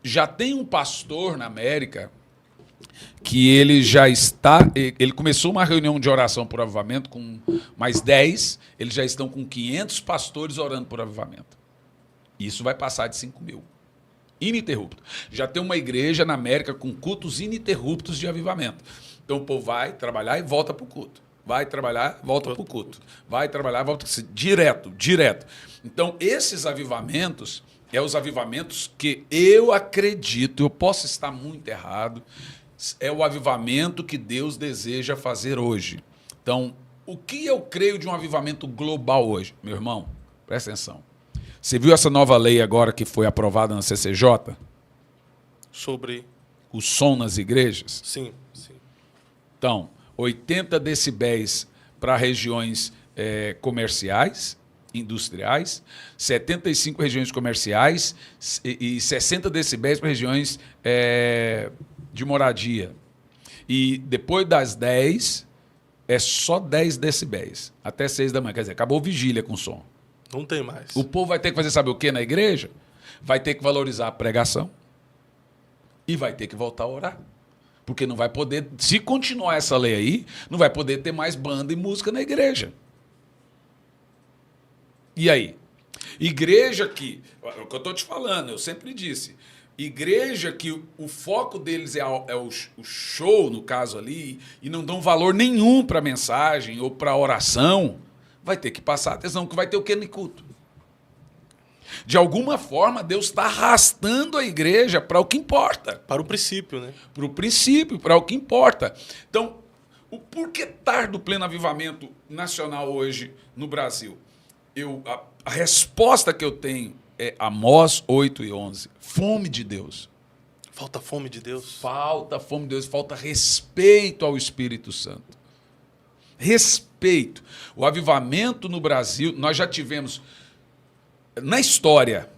Já tem um pastor na América que ele começou uma reunião de oração por avivamento com mais 10, eles já estão com 500 pastores orando por avivamento. Isso vai passar de 5 mil. Ininterrupto. Já tem uma igreja na América com cultos ininterruptos de avivamento. Então o povo vai trabalhar e volta para o culto. Vai trabalhar, volta para o culto. Vai trabalhar, volta para o direto. Então esses avivamentos os avivamentos que eu acredito, eu posso estar muito errado, é o avivamento que Deus deseja fazer hoje. Então, o que eu creio de um avivamento global hoje? Meu irmão, presta atenção. Você viu essa nova lei agora que foi aprovada na CCJ? Sobre o som nas igrejas? Sim. Então, 80 decibéis para regiões comerciais, industriais, 75 regiões comerciais e 60 decibéis para regiões de moradia. E depois das 10, é só 10 decibéis, até 6 da manhã. Quer dizer, acabou vigília com som. Não tem mais. O povo vai ter que fazer, sabe o que na igreja? Vai ter que valorizar a pregação e vai ter que voltar a orar. Porque não vai poder, se continuar essa lei aí, não vai poder ter mais banda e música na igreja. E aí? Igreja que, é o que eu estou te falando, eu sempre disse, igreja que o foco deles é o show, no caso ali, e não dão valor nenhum para a mensagem ou para a oração, vai ter que passar atenção, que vai ter o que no culto. De alguma forma, Deus está arrastando a igreja para o que importa. Para o princípio, né? Para o princípio, para o que importa. Então, o porquê tarda o pleno avivamento nacional hoje no Brasil? A resposta que eu tenho é Amós 8:11. Fome de Deus. Falta fome de Deus. Falta fome de Deus, falta respeito ao Espírito Santo. Respeito. O avivamento no Brasil, nós já tivemos, na história,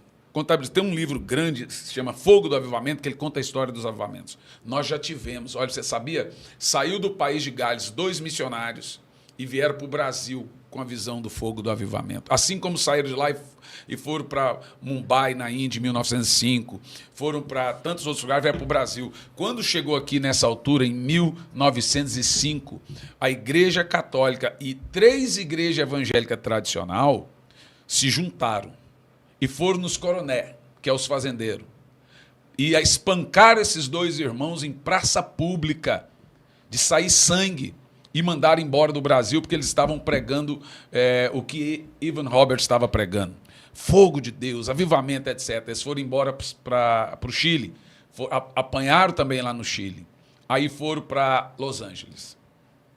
tem um livro grande, se chama Fogo do Avivamento, que ele conta a história dos avivamentos. Nós já tivemos, olha, você sabia? Saiu do país de Gales 2 missionários e vieram para o Brasil com a visão do fogo do avivamento. Assim como saíram de lá e foram para Mumbai, na Índia, em 1905, foram para tantos outros lugares, vieram para o Brasil. Quando chegou aqui nessa altura, em 1905, a Igreja Católica e 3 igrejas evangélicas tradicional se juntaram e foram nos coroné, que é os fazendeiros, e a espancar esses 2 irmãos em praça pública, de sair sangue, e mandaram embora do Brasil porque eles estavam pregando o que Evan Roberts estava pregando. Fogo de Deus, avivamento, etc. Eles foram embora para o Chile. Apanharam também lá no Chile. Aí foram para Los Angeles.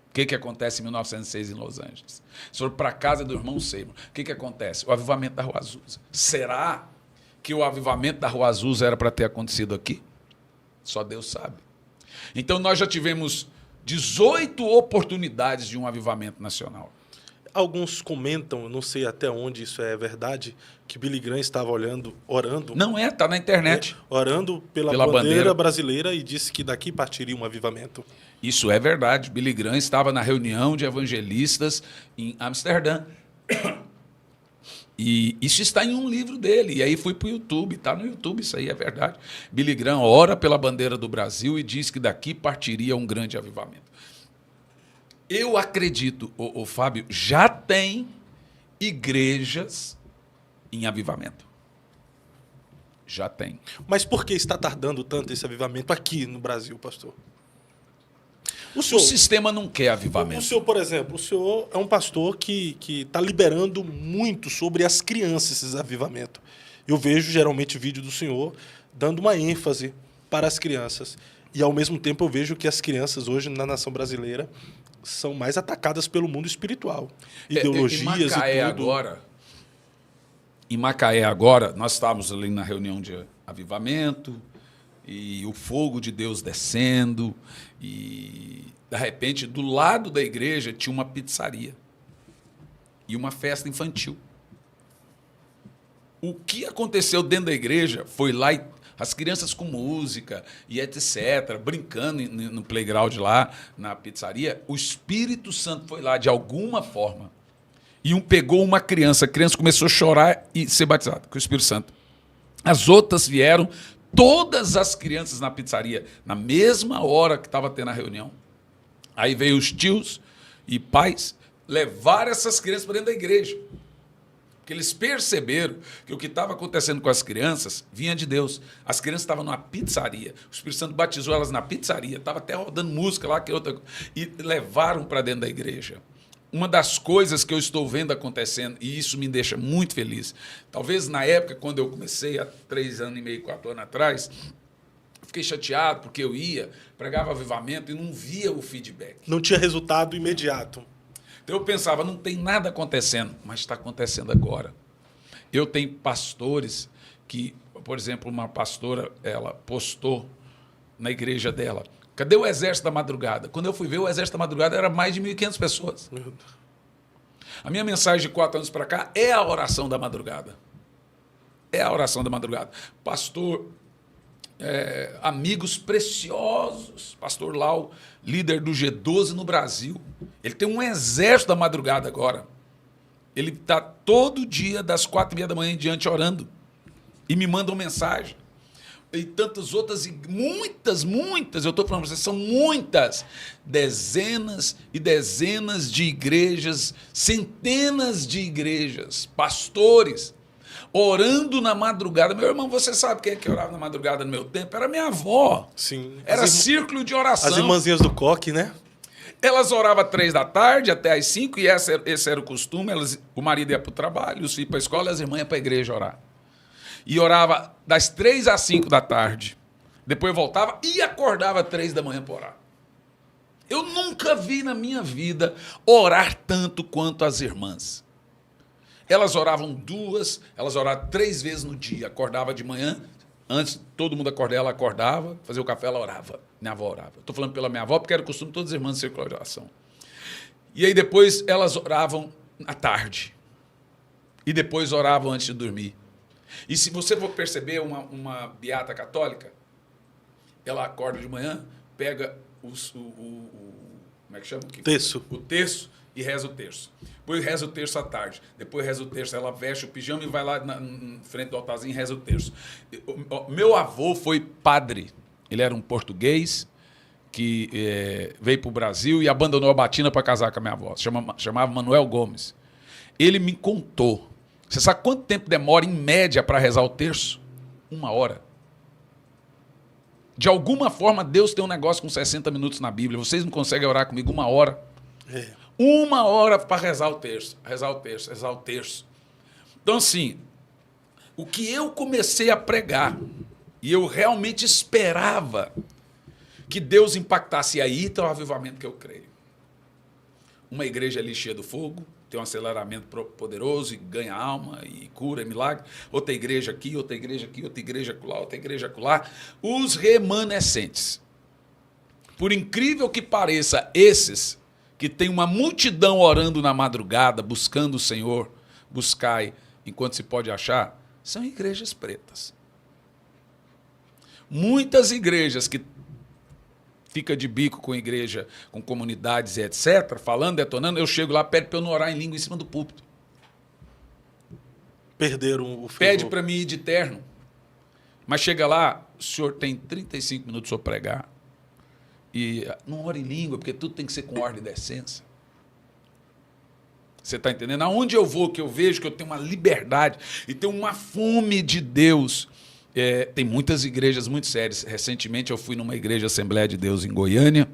O que acontece em 1906 em Los Angeles? Eles foram para a casa do irmão Seymour. O que acontece? O avivamento da Rua Azusa. Será que o avivamento da Rua Azusa era para ter acontecido aqui? Só Deus sabe. Então, nós já tivemos 18 oportunidades de um avivamento nacional. Alguns comentam, não sei até onde isso é verdade, que Billy Graham estava orando. Não está na internet. Orando pela bandeira brasileira e disse que daqui partiria um avivamento. Isso é verdade. Billy Graham estava na reunião de evangelistas em Amsterdã. E isso está em um livro dele. E aí fui para o YouTube. Está no YouTube, isso aí é verdade. Billy Graham ora pela bandeira do Brasil e diz que daqui partiria um grande avivamento. Eu acredito, Fábio, já tem igrejas em avivamento. Já tem. Mas por que está tardando tanto esse avivamento aqui no Brasil, pastor? O sistema não quer avivamento. O senhor, por exemplo, o senhor é um pastor que está liberando muito sobre as crianças esse avivamento. Eu vejo geralmente vídeo do senhor dando uma ênfase para as crianças. E, ao mesmo tempo, eu vejo que as crianças hoje na nação brasileira são mais atacadas pelo mundo espiritual. Ideologias e tudo. Em Macaé agora, nós estávamos ali na reunião de avivamento e o fogo de Deus descendo e, de repente, do lado da igreja tinha uma pizzaria e uma festa infantil. O que aconteceu dentro da igreja foi lá e as crianças com música e etc., brincando no playground lá, na pizzaria. O Espírito Santo foi lá de alguma forma e pegou uma criança. A criança começou a chorar e ser batizada com o Espírito Santo. As outras vieram, todas as crianças na pizzaria, na mesma hora que estava tendo a reunião. Aí veio os tios e pais levar essas crianças para dentro da igreja. Porque eles perceberam que o que estava acontecendo com as crianças vinha de Deus. As crianças estavam numa pizzaria. O Espírito Santo batizou elas na pizzaria. Estava até rodando música lá, que outra, e levaram para dentro da igreja. Uma das coisas que eu estou vendo acontecendo, e isso me deixa muito feliz, talvez na época, quando eu comecei, há 3 anos e meio, 4 anos atrás, fiquei chateado porque eu pregava avivamento e não via o feedback. Não tinha resultado imediato. Então eu pensava, não tem nada acontecendo, mas está acontecendo agora. Eu tenho pastores que, por exemplo, uma pastora, ela postou na igreja dela, cadê o Exército da Madrugada? Quando eu fui ver, o Exército da Madrugada era mais de 1.500 pessoas. A minha mensagem de 4 anos para cá é a oração da madrugada. É a oração da madrugada. Pastor, amigos preciosos, pastor Lau, líder do G12 no Brasil. Ele tem um exército da madrugada agora. Ele está todo dia, das 4h30 da manhã em diante, orando. E me manda uma mensagem. E tantas outras, e muitas, eu estou falando para vocês, são muitas, dezenas e dezenas de igrejas, centenas de igrejas, pastores, orando na madrugada. Meu irmão, você sabe quem é que orava na madrugada no meu tempo? Era minha avó. Sim. Era círculo de oração. As irmãzinhas do coque, né? Elas oravam 3 da tarde até às 5, e esse era o costume. O marido ia para o trabalho, os filhos para a escola e as irmãs iam para a igreja orar. E orava das 3 às 5 da tarde. Depois voltava e acordava 3 da manhã para orar. Eu nunca vi na minha vida orar tanto quanto as irmãs. Elas oravam 2, elas oravam 3 vezes no dia. Acordava de manhã, antes todo mundo acordava, ela acordava, fazia o café, ela orava. Minha avó orava. Estou falando pela minha avó porque era o costume de todas as irmãs de círculo de oração. E aí depois elas oravam à tarde. E depois oravam antes de dormir. E se você for perceber uma beata católica, ela acorda de manhã, pega como é que chama? Terço. O terço e reza o terço. Depois reza o terço à tarde. Depois reza o terço, ela veste o pijama e vai lá na frente do altarzinho e reza o terço. Meu avô foi padre. Ele era um português que veio para o Brasil e abandonou a batina para casar com a minha avó. Chamava Manuel Gomes. Ele me contou. Você sabe quanto tempo demora, em média, para rezar o terço? 1 hora. De alguma forma, Deus tem um negócio com 60 minutos na Bíblia. Vocês não conseguem orar comigo 1 hora? 1 hora para rezar o terço, rezar o terço, rezar o terço. Então, assim, o que eu comecei a pregar, e eu realmente esperava que Deus impactasse, e aí está o avivamento que eu creio. Uma igreja ali cheia do fogo, tem um aceleramento poderoso e ganha alma e cura, e milagre. Outra igreja aqui, outra igreja aqui, outra igreja acolá, outra igreja acolá. Os remanescentes. Por incrível que pareça, esses que tem uma multidão orando na madrugada, buscando o Senhor, buscai enquanto se pode achar, são igrejas pretas. Muitas igrejas que fica de bico com igreja, com comunidades e etc., falando, detonando, eu chego lá, pede para eu não orar em língua em cima do púlpito. Perderam o fervor. Pede para mim ir de terno. Mas chega lá, o senhor tem 35 minutos para pregar. E não ora em língua, porque tudo tem que ser com ordem e decência. Você está entendendo? Aonde eu vou, que eu vejo que eu tenho uma liberdade e tenho uma fome de Deus. Tem muitas igrejas muito sérias. Recentemente eu fui numa igreja Assembleia de Deus em Goiânia.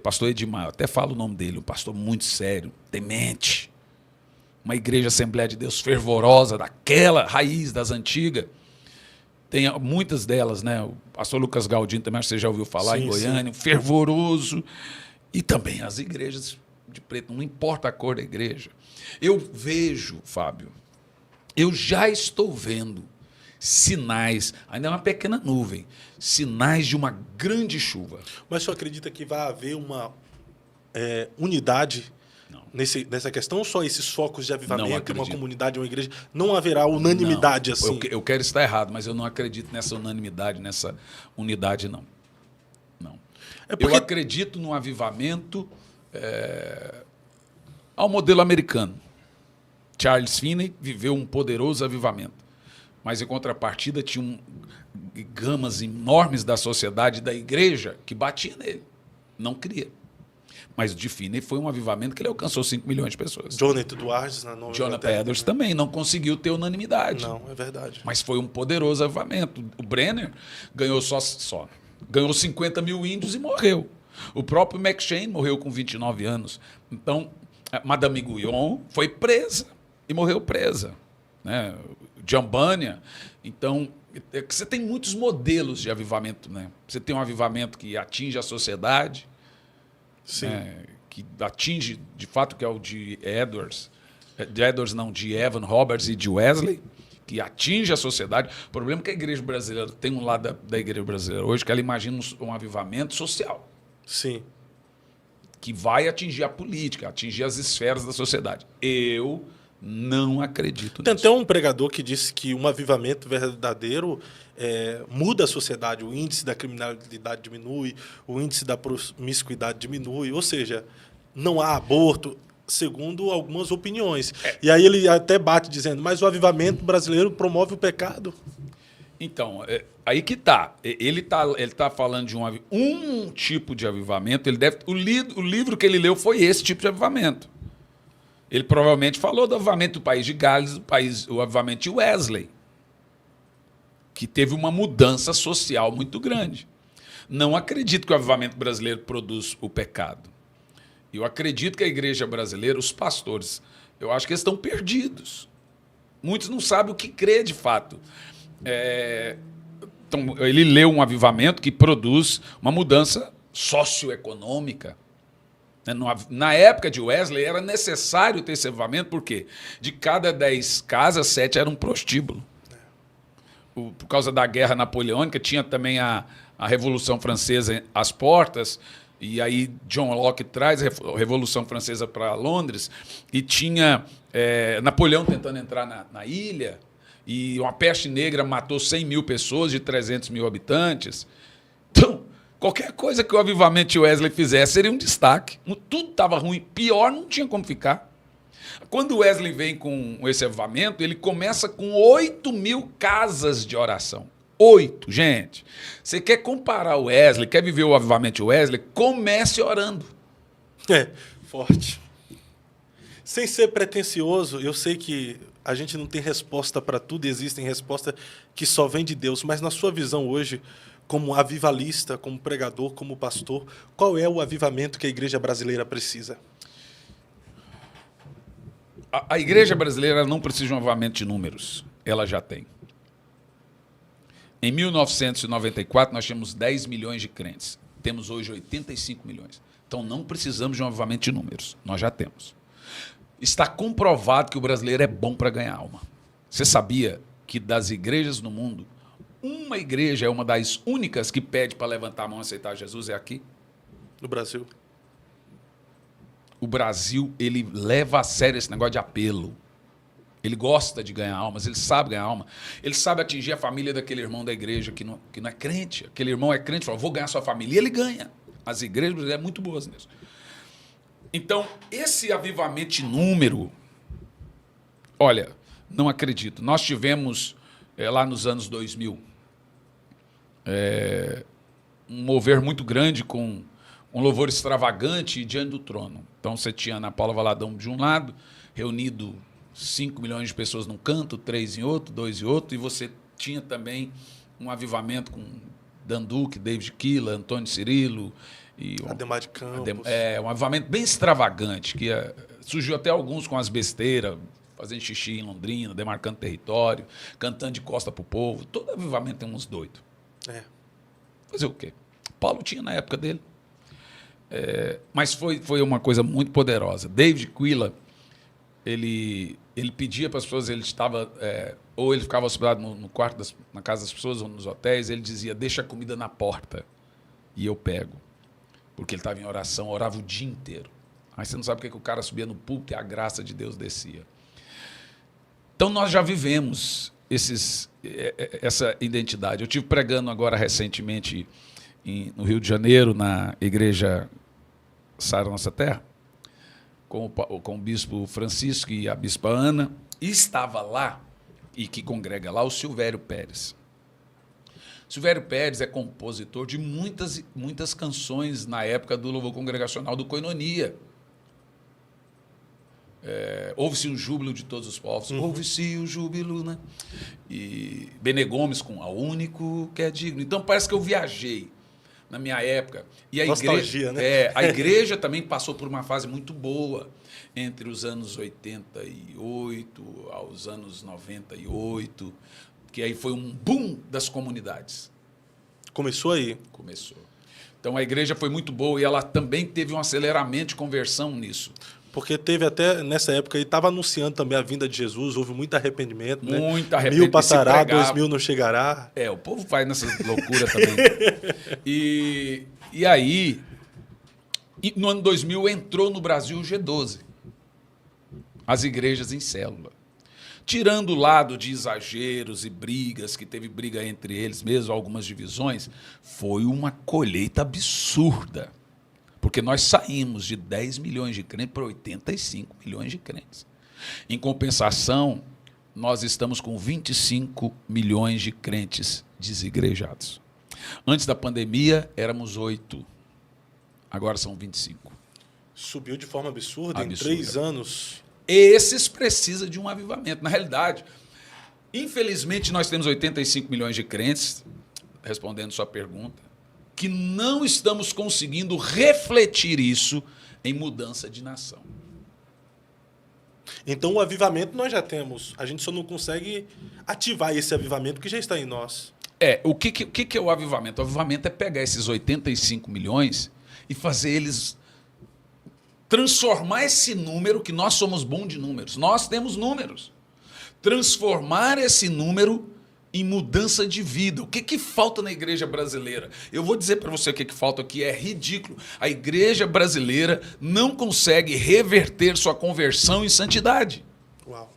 Pastor Edmar, eu até falo o nome dele, um pastor muito sério, temente. Uma igreja Assembleia de Deus fervorosa, daquela raiz das antigas. Tem muitas delas, né? O pastor Lucas Galdino também, acho que você já ouviu falar, sim, em Goiânia, sim. Fervoroso. E também as igrejas de preto, não importa a cor da igreja. Eu vejo, Fábio, eu já estou vendo sinais, ainda é uma pequena nuvem, sinais de uma grande chuva. Mas o senhor acredita que vai haver uma unidade nessa questão, ou só esses focos de avivamento, uma comunidade, uma igreja, não haverá unanimidade assim? Eu quero estar errado, mas eu não acredito nessa unanimidade, nessa unidade, não. Eu acredito num avivamento ao modelo americano. Charles Finney viveu um poderoso avivamento, mas em contrapartida tinha gamas enormes da sociedade, da igreja, que batia nele, não queria. Mas o de Finney foi um avivamento que ele alcançou 5 milhões de pessoas. Jonathan Edwards, Jonathan Edwards também não conseguiu ter unanimidade. Não, é verdade. Mas foi um poderoso avivamento. O Brenner ganhou ganhou 50 mil índios e morreu. O próprio McShane morreu com 29 anos. Então, Madame Guyon foi presa e morreu presa. Né? John Bunyan. Então, você tem muitos modelos de avivamento. Né? Você tem um avivamento que atinge a sociedade, que atinge, de fato, que é o de Edwards. De Edwards não, de Evan Roberts e de Wesley, que atinge a sociedade. O problema é que a igreja brasileira tem um lado da igreja brasileira hoje que ela imagina um avivamento social. Sim. Que vai atingir a política, atingir as esferas da sociedade. Eu não acredito nisso. Tem até um pregador que disse que um avivamento verdadeiro muda a sociedade, o índice da criminalidade diminui, o índice da promiscuidade diminui, ou seja, não há aborto, segundo algumas opiniões. E aí ele até bate dizendo, mas o avivamento brasileiro promove o pecado. Então, aí que está. Ele tá falando de um tipo de avivamento. O livro que ele leu foi esse tipo de avivamento. Ele provavelmente falou do avivamento do país de Gales, o avivamento de Wesley, que teve uma mudança social muito grande. Não acredito que o avivamento brasileiro produz o pecado. Eu acredito que a igreja brasileira, os pastores, eu acho que eles estão perdidos. Muitos não sabem o que crer de fato. Então, ele leu um avivamento que produz uma mudança socioeconômica. Na época de Wesley, era necessário ter esse avivamento, porque de cada 10 casas, 7 eram um prostíbulo. Por causa da guerra napoleônica, tinha também a Revolução Francesa às portas, e aí John Locke traz a Revolução Francesa para Londres, e tinha Napoleão tentando entrar na ilha, e uma peste negra matou 100 mil pessoas de 300 mil habitantes. Então, qualquer coisa que o avivamento de Wesley fizesse seria um destaque. Tudo estava ruim, pior não tinha como ficar. Quando Wesley vem com esse avivamento, ele começa com 8 mil casas de oração. 8, gente. Você quer comparar o Wesley, quer viver o avivamento de Wesley, comece orando. Forte. Sem ser pretensioso, eu sei que a gente não tem resposta para tudo, existem respostas que só vêm de Deus, mas na sua visão hoje, como avivalista, como pregador, como pastor, qual é o avivamento que a igreja brasileira precisa? A igreja brasileira não precisa de um avivamento de números. Ela já tem. Em 1994, nós tínhamos 10 milhões de crentes. Temos hoje 85 milhões. Então, não precisamos de um avivamento de números. Nós já temos. Está comprovado que o brasileiro é bom para ganhar alma. Você sabia que das igrejas no mundo, uma igreja é uma das únicas que pede para levantar a mão e aceitar Jesus? É aqui? No Brasil. O Brasil, ele leva a sério esse negócio de apelo. Ele gosta de ganhar almas, ele sabe ganhar alma. Ele sabe atingir a família daquele irmão da igreja que não é crente. Aquele irmão é crente, fala, vou ganhar sua família. E ele ganha. As igrejas brasileiras são muito boas nisso. Então, esse avivamento de número, olha, não acredito. Nós tivemos, lá nos anos 2000, um mover muito grande com um louvor extravagante diante do trono. Então, você tinha Ana Paula Valadão de um lado, reunido 5 milhões de pessoas num canto, 3 em outro, 2 em outro, e você tinha também um avivamento com Dan Duque, David Killa, Antônio Cirilo. E Ademar de Campos. Um avivamento bem extravagante, que surgiu até alguns com as besteiras, fazendo xixi em Londrina, demarcando território, cantando de costa pro povo. Todo avivamento tem uns doidos. Fazer o quê? Paulo tinha na época dele. Mas foi uma coisa muito poderosa. David Quilla, ele pedia para as pessoas, ele estava, ou ele ficava hospedado no quarto, na casa das pessoas, ou nos hotéis, ele dizia, deixa a comida na porta e eu pego. Porque ele estava em oração, orava o dia inteiro. Aí você não sabe porque que o cara subia no púlpito e a graça de Deus descia. Então nós já vivemos essa identidade. Eu estive pregando agora recentemente no Rio de Janeiro, na igreja Sara Nossa Terra, com o bispo Francisco e a bispa Ana, e estava lá, e que congrega lá, o Silvério Pérez. Silvério Pérez é compositor de muitas canções na época do louvor congregacional do Koinonia. Ouve-se o júbilo de todos os povos. Ouve-se o júbilo, né? E Benê Gomes com A Único que é Digno. Então parece que eu viajei na minha época. E a nostalgia, igreja, né? A igreja também passou por uma fase muito boa entre os anos 88 aos anos 98, que aí foi um boom das comunidades. Começou aí? Começou. Então a igreja foi muito boa e ela também teve um aceleramento de conversão nisso. Porque teve até, nessa época aí, estava anunciando também a vinda de Jesus, houve muito arrependimento, né? Muito arrependimento. 1000 passará, 2000 não chegará. O povo vai nessas loucuras também. E aí, no ano 2000, entrou no Brasil o G12. As igrejas em célula. Tirando o lado de exageros e brigas, que teve briga entre eles mesmo, algumas divisões, foi uma colheita absurda. Porque nós saímos de 10 milhões de crentes para 85 milhões de crentes. Em compensação, nós estamos com 25 milhões de crentes desigrejados. Antes da pandemia, éramos 8. Agora são 25. Subiu de forma absurda. Em 3 anos. Esses precisam de um avivamento. Na realidade, infelizmente, nós temos 85 milhões de crentes, respondendo sua pergunta, que não estamos conseguindo refletir isso em mudança de nação. Então, o avivamento nós já temos. A gente só não consegue ativar esse avivamento que já está em nós. O que é o avivamento? O avivamento é pegar esses 85 milhões e fazer eles transformar esse número, que nós somos bons de números. Nós temos números. Transformar esse número em mudança de vida. O que falta na igreja brasileira? Eu vou dizer para você o que falta aqui, é ridículo. A igreja brasileira não consegue reverter sua conversão em santidade. Uau.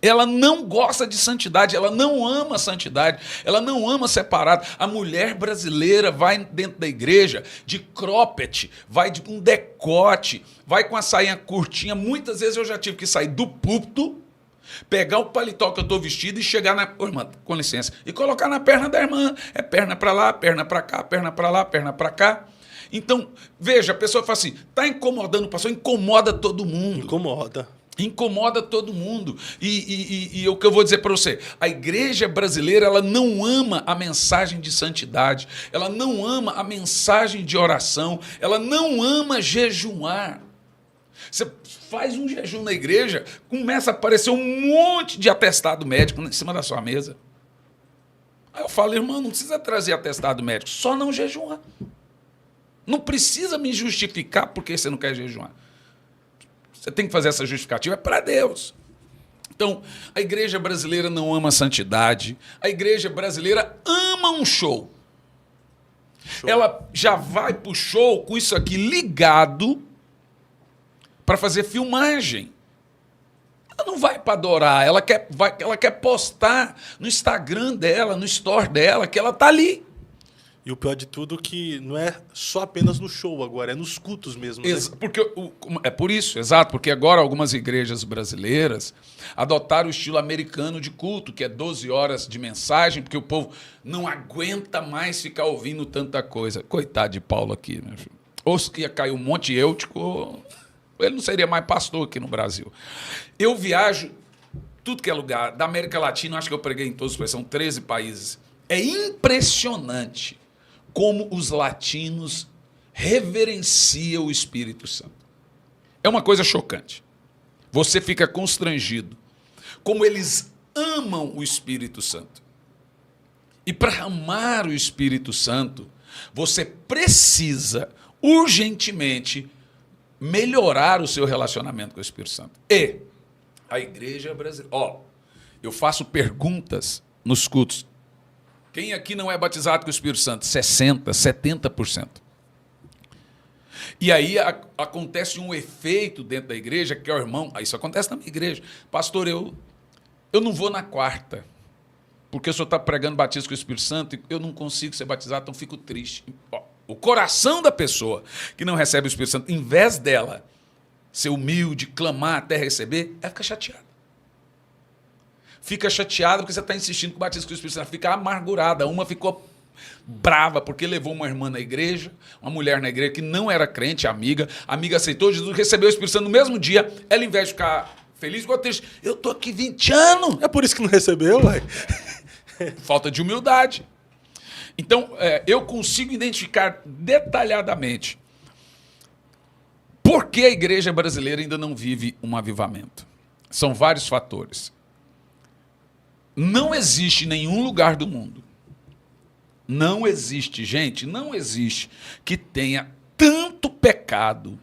Ela não gosta de santidade, ela não ama santidade, ela não ama separado. A mulher brasileira vai dentro da igreja de cropped, vai com decote, vai com a sainha curtinha. Muitas vezes eu já tive que sair do púlpito, pegar o paletó que eu estou vestido e chegar na... Ô, irmã, com licença. E colocar na perna da irmã. É perna para lá, perna para cá, perna para lá, perna para cá. Então, veja, a pessoa fala assim, está incomodando o pastor, incomoda todo mundo. Incomoda. Incomoda todo mundo. E o que eu vou dizer para você, a igreja brasileira, ela não ama a mensagem de santidade, ela não ama a mensagem de oração, ela não ama jejuar. Você faz um jejum na igreja, começa a aparecer um monte de atestado médico em cima da sua mesa. Aí eu falo, irmão, não precisa trazer atestado médico, só não jejuar. Não precisa me justificar porque você não quer jejuar. Você tem que fazer essa justificativa, é para Deus. Então, a igreja brasileira não ama a santidade, a igreja brasileira ama um show. Ela já vai para o show com isso aqui ligado para fazer filmagem. Ela não vai para adorar, ela quer postar no Instagram dela, no store dela, que ela está ali. E o pior de tudo é que não é só apenas no show agora, é nos cultos mesmo. Né? Porque, é por isso, exato, porque agora algumas igrejas brasileiras adotaram o estilo americano de culto, que é 12 horas de mensagem, porque o povo não aguenta mais ficar ouvindo tanta coisa. Coitado de Paulo aqui, meu filho. Ou se ia cair um monte eutico, ele não seria mais pastor aqui no Brasil. Eu viajo tudo que é lugar, da América Latina, acho que eu preguei em todos os países, são 13 países. É impressionante como os latinos reverenciam o Espírito Santo. É uma coisa chocante. Você fica constrangido. Como eles amam o Espírito Santo. E para amar o Espírito Santo, você precisa urgentemente melhorar o seu relacionamento com o Espírito Santo. E a igreja brasileira... eu faço perguntas nos cultos. Quem aqui não é batizado com o Espírito Santo? 60%, 70%. E aí acontece um efeito dentro da igreja, que é o irmão... Isso acontece na minha igreja. Pastor, eu não vou na quarta, porque o senhor está pregando batismo com o Espírito Santo e eu não consigo ser batizado, então fico triste. O coração da pessoa que não recebe o Espírito Santo, em vez dela ser humilde, clamar até receber, ela fica chateada. Fica chateada porque você está insistindo com o batismo com o Espírito Santo. Fica amargurada. Uma ficou brava porque levou uma irmã na igreja, uma mulher na igreja que não era crente, amiga. A amiga aceitou Jesus, recebeu o Espírito Santo no mesmo dia. Ela, em vez de ficar feliz, ficou triste. Eu estou aqui 20 anos. É por isso que não recebeu, ué. Falta de humildade. Então, eu consigo identificar detalhadamente por que a igreja brasileira ainda não vive um avivamento. São vários fatores. Não existe nenhum lugar do mundo, não existe, gente, não existe que tenha tanto pecado,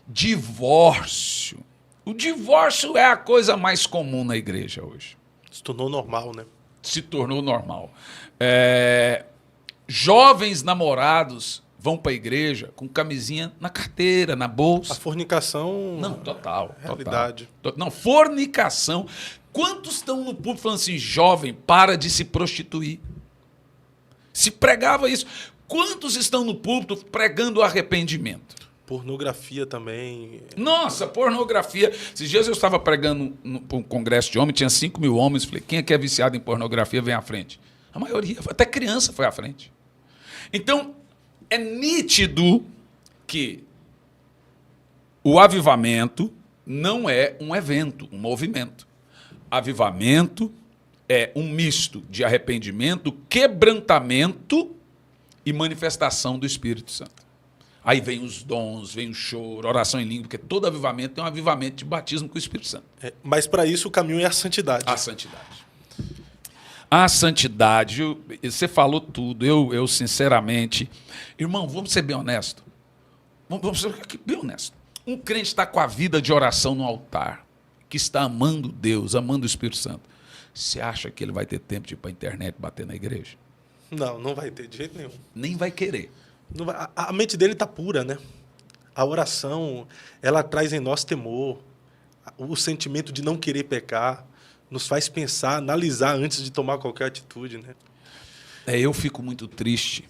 divórcio. O divórcio é a coisa mais comum na igreja hoje. Se tornou normal, né? Se tornou normal. Jovens namorados vão para a igreja com camisinha na carteira, na bolsa. A fornicação... Não, total. Realidade. Total. Não, fornicação... Quantos estão no público falando assim, jovem, para de se prostituir? Se pregava isso. Quantos estão no púlpito pregando arrependimento? Pornografia também. Nossa, pornografia. Esses dias eu estava pregando para um congresso de homens, tinha 5 mil homens. Falei, quem aqui é viciado em pornografia, vem à frente. A maioria, até criança foi à frente. Então, é nítido que o avivamento não é um evento, um movimento. Avivamento é um misto de arrependimento, quebrantamento e manifestação do Espírito Santo. Aí vem os dons, vem o choro, oração em língua, porque todo avivamento tem um avivamento de batismo com o Espírito Santo. Mas para isso o caminho é a santidade. A santidade. A santidade, você falou tudo, eu sinceramente... Irmão, vamos ser bem honestos. Vamos ser bem honestos. Um crente está com a vida de oração no altar, que está amando Deus, amando o Espírito Santo. Você acha que ele vai ter tempo de ir para a internet bater na igreja? Não vai ter de jeito nenhum. Nem vai querer. Não vai, a mente dele está pura, né? A oração, ela traz em nós temor, o sentimento de não querer pecar, nos faz pensar, analisar antes de tomar qualquer atitude, né? Eu fico muito triste.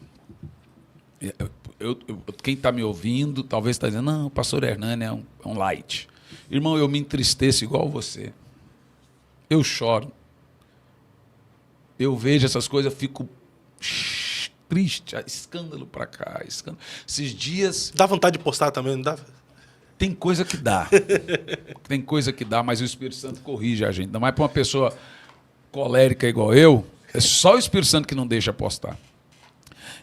Quem está me ouvindo talvez está dizendo, não, o pastor Hernani é um light. Irmão, eu me entristeço igual você. Eu choro. Eu vejo essas coisas, eu fico triste. Escândalo para cá, escândalo. Esses dias... Dá vontade de postar também, não dá? Tem coisa que dá. Tem coisa que dá, mas o Espírito Santo corrige a gente. Ainda mais para uma pessoa colérica igual eu, é só o Espírito Santo que não deixa postar.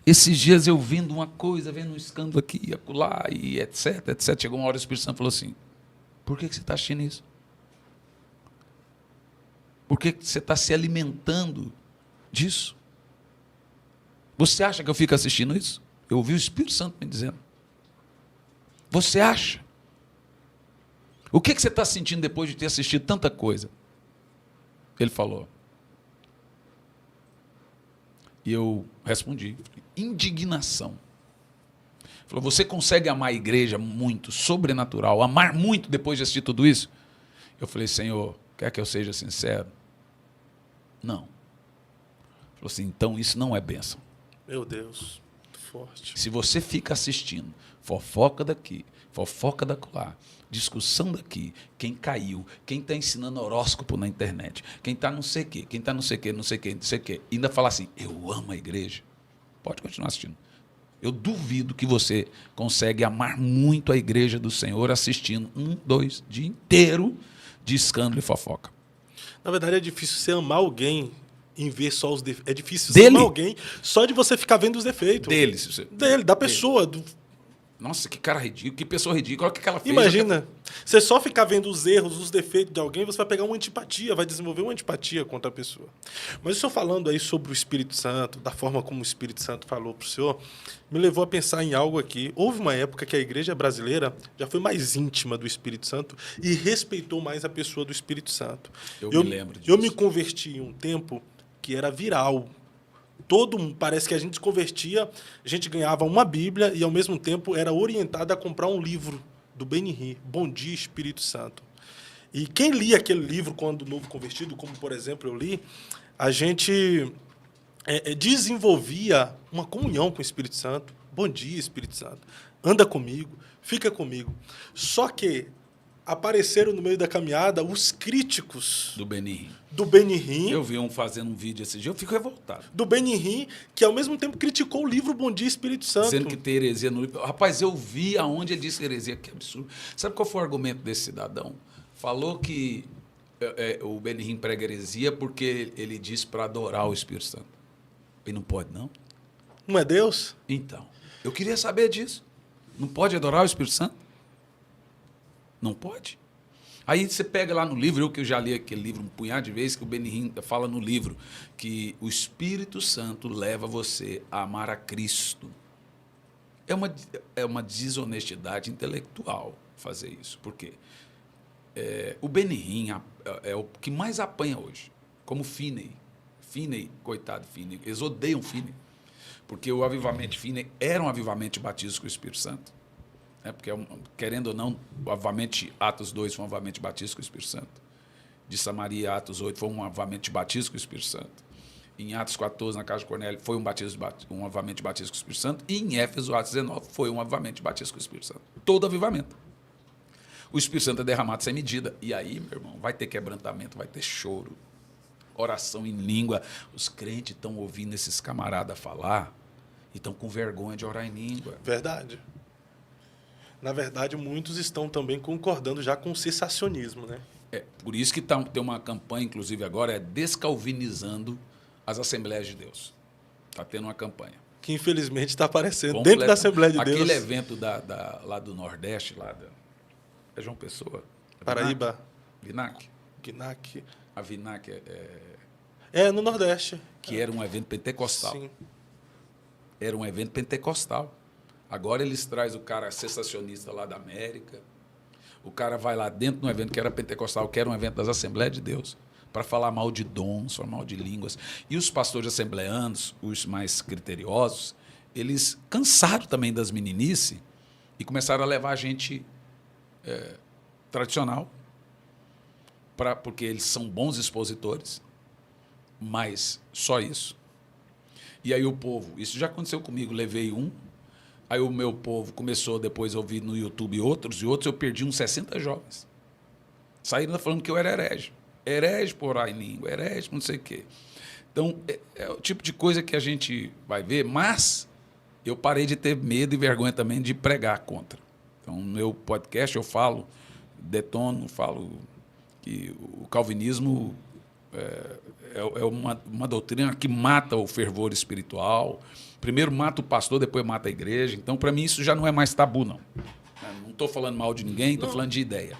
Esses dias eu vendo uma coisa, vendo um escândalo aqui e acolá, e etc, etc. Chegou uma hora o Espírito Santo falou assim, por que você está assistindo isso? Por que você está se alimentando disso? Você acha que eu fico assistindo isso? Eu ouvi o Espírito Santo me dizendo. Você acha? O que você está sentindo depois de ter assistido tanta coisa? Ele falou. E eu respondi, indignação. Ele falou, você consegue amar a igreja muito, sobrenatural, amar muito depois de assistir tudo isso? Eu falei, Senhor, quer que eu seja sincero? Não. Ele falou assim, então isso não é bênção. Meu Deus, forte. Se você fica assistindo fofoca daqui, fofoca daquela, discussão daqui, quem caiu, quem está ensinando horóscopo na internet, quem está não sei o quê, quem está não sei o quê, não sei o quê, não sei o quê, ainda fala assim, eu amo a igreja. Pode continuar assistindo. Eu duvido que você consegue amar muito a igreja do Senhor assistindo 2 dia inteiro de escândalo e fofoca. Na verdade, é difícil você amar alguém em ver só os defeitos. É difícil Dele? você amar alguém só de você ficar vendo os defeitos. Dele. Se você... Dele, da pessoa. Nossa, que cara ridículo, que pessoa ridícula, olha o que ela fez. Imagina, você só ficar vendo os erros, os defeitos de alguém, você vai pegar uma antipatia, vai desenvolver uma antipatia contra a pessoa. Mas o senhor falando aí sobre o Espírito Santo, da forma como o Espírito Santo falou para o senhor, me levou a pensar em algo aqui. Houve uma época que a igreja brasileira já foi mais íntima do Espírito Santo e respeitou mais a pessoa do Espírito Santo. Eu me lembro disso. Eu me converti em um tempo que era viral. Parece que a gente se convertia, a gente ganhava uma Bíblia e, ao mesmo tempo, era orientado a comprar um livro do Benihim, Bom Dia Espírito Santo. E quem lia aquele livro quando novo convertido, como, por exemplo, eu li, a gente desenvolvia uma comunhão com o Espírito Santo. Bom dia, Espírito Santo. Anda comigo, fica comigo. Só que apareceram no meio da caminhada os críticos do Benihim. Eu vi fazendo um vídeo esse dia, eu fico revoltado. Do Benihim, que ao mesmo tempo criticou o livro Bom Dia Espírito Santo. Dizendo que tem heresia no livro. Rapaz, eu vi aonde ele disse heresia, que absurdo. Sabe qual foi o argumento desse cidadão? Falou que o Benihim prega heresia porque ele disse para adorar o Espírito Santo. E não pode, não? Não é Deus? Então, eu queria saber disso. Não pode adorar o Espírito Santo? Não pode. Aí você pega lá no livro, eu que já li aquele livro um punhado de vezes, que o Benihim fala no livro que o Espírito Santo leva você a amar a Cristo. É uma desonestidade intelectual fazer isso. Por quê? O Benihim é o que mais apanha hoje, como Finney. Finney, coitado Finney, eles odeiam Finney, porque o avivamento Finney era um avivamento de batismo com o Espírito Santo. Porque, querendo ou não, o avivamento Atos 2 foi um avivamento de batismo com o Espírito Santo. De Samaria, Atos 8, foi um avivamento de batismo com o Espírito Santo. Em Atos 14, na casa de Cornélio, foi um avivamento de batismo com o Espírito Santo. E em Éfeso, Atos 19, foi um avivamento de batismo com o Espírito Santo. Todo avivamento. O Espírito Santo é derramado sem medida. E aí, meu irmão, vai ter quebrantamento, vai ter choro, oração em língua. Os crentes estão ouvindo esses camaradas falar e estão com vergonha de orar em língua. Verdade. Na verdade, muitos estão também concordando já com o cessacionismo, né? Por isso que tem uma campanha, inclusive agora, descalvinizando as Assembleias de Deus. Está tendo uma campanha. Que infelizmente está aparecendo dentro da Assembleia de Deus. Aquele evento lá do Nordeste, é João Pessoa? Paraíba. Vinac. A Vinac no Nordeste. Que era um evento pentecostal. Sim. Era um evento pentecostal. Agora eles trazem o cara cessacionista lá da América. O cara vai lá dentro de um evento que era pentecostal, que era um evento das Assembleias de Deus, para falar mal de dons, falar mal de línguas. E os pastores assembleanos, os mais criteriosos, eles cansaram também das meninices e começaram a levar a gente tradicional, porque eles são bons expositores, mas só isso. E aí o povo, isso já aconteceu comigo, levei um, aí o meu povo começou depois a ouvir no YouTube outros, eu perdi uns 60 jovens. Saíram falando que eu era herege por orar em língua, herege por não sei o quê. Então, é o tipo de coisa que a gente vai ver, mas eu parei de ter medo e vergonha também de pregar contra. Então, no meu podcast eu falo que o calvinismo é uma doutrina que mata o fervor espiritual. Primeiro mata o pastor, depois mata a igreja. Então, para mim, isso já não é mais tabu, não. Não estou falando mal de ninguém, estou falando de ideia.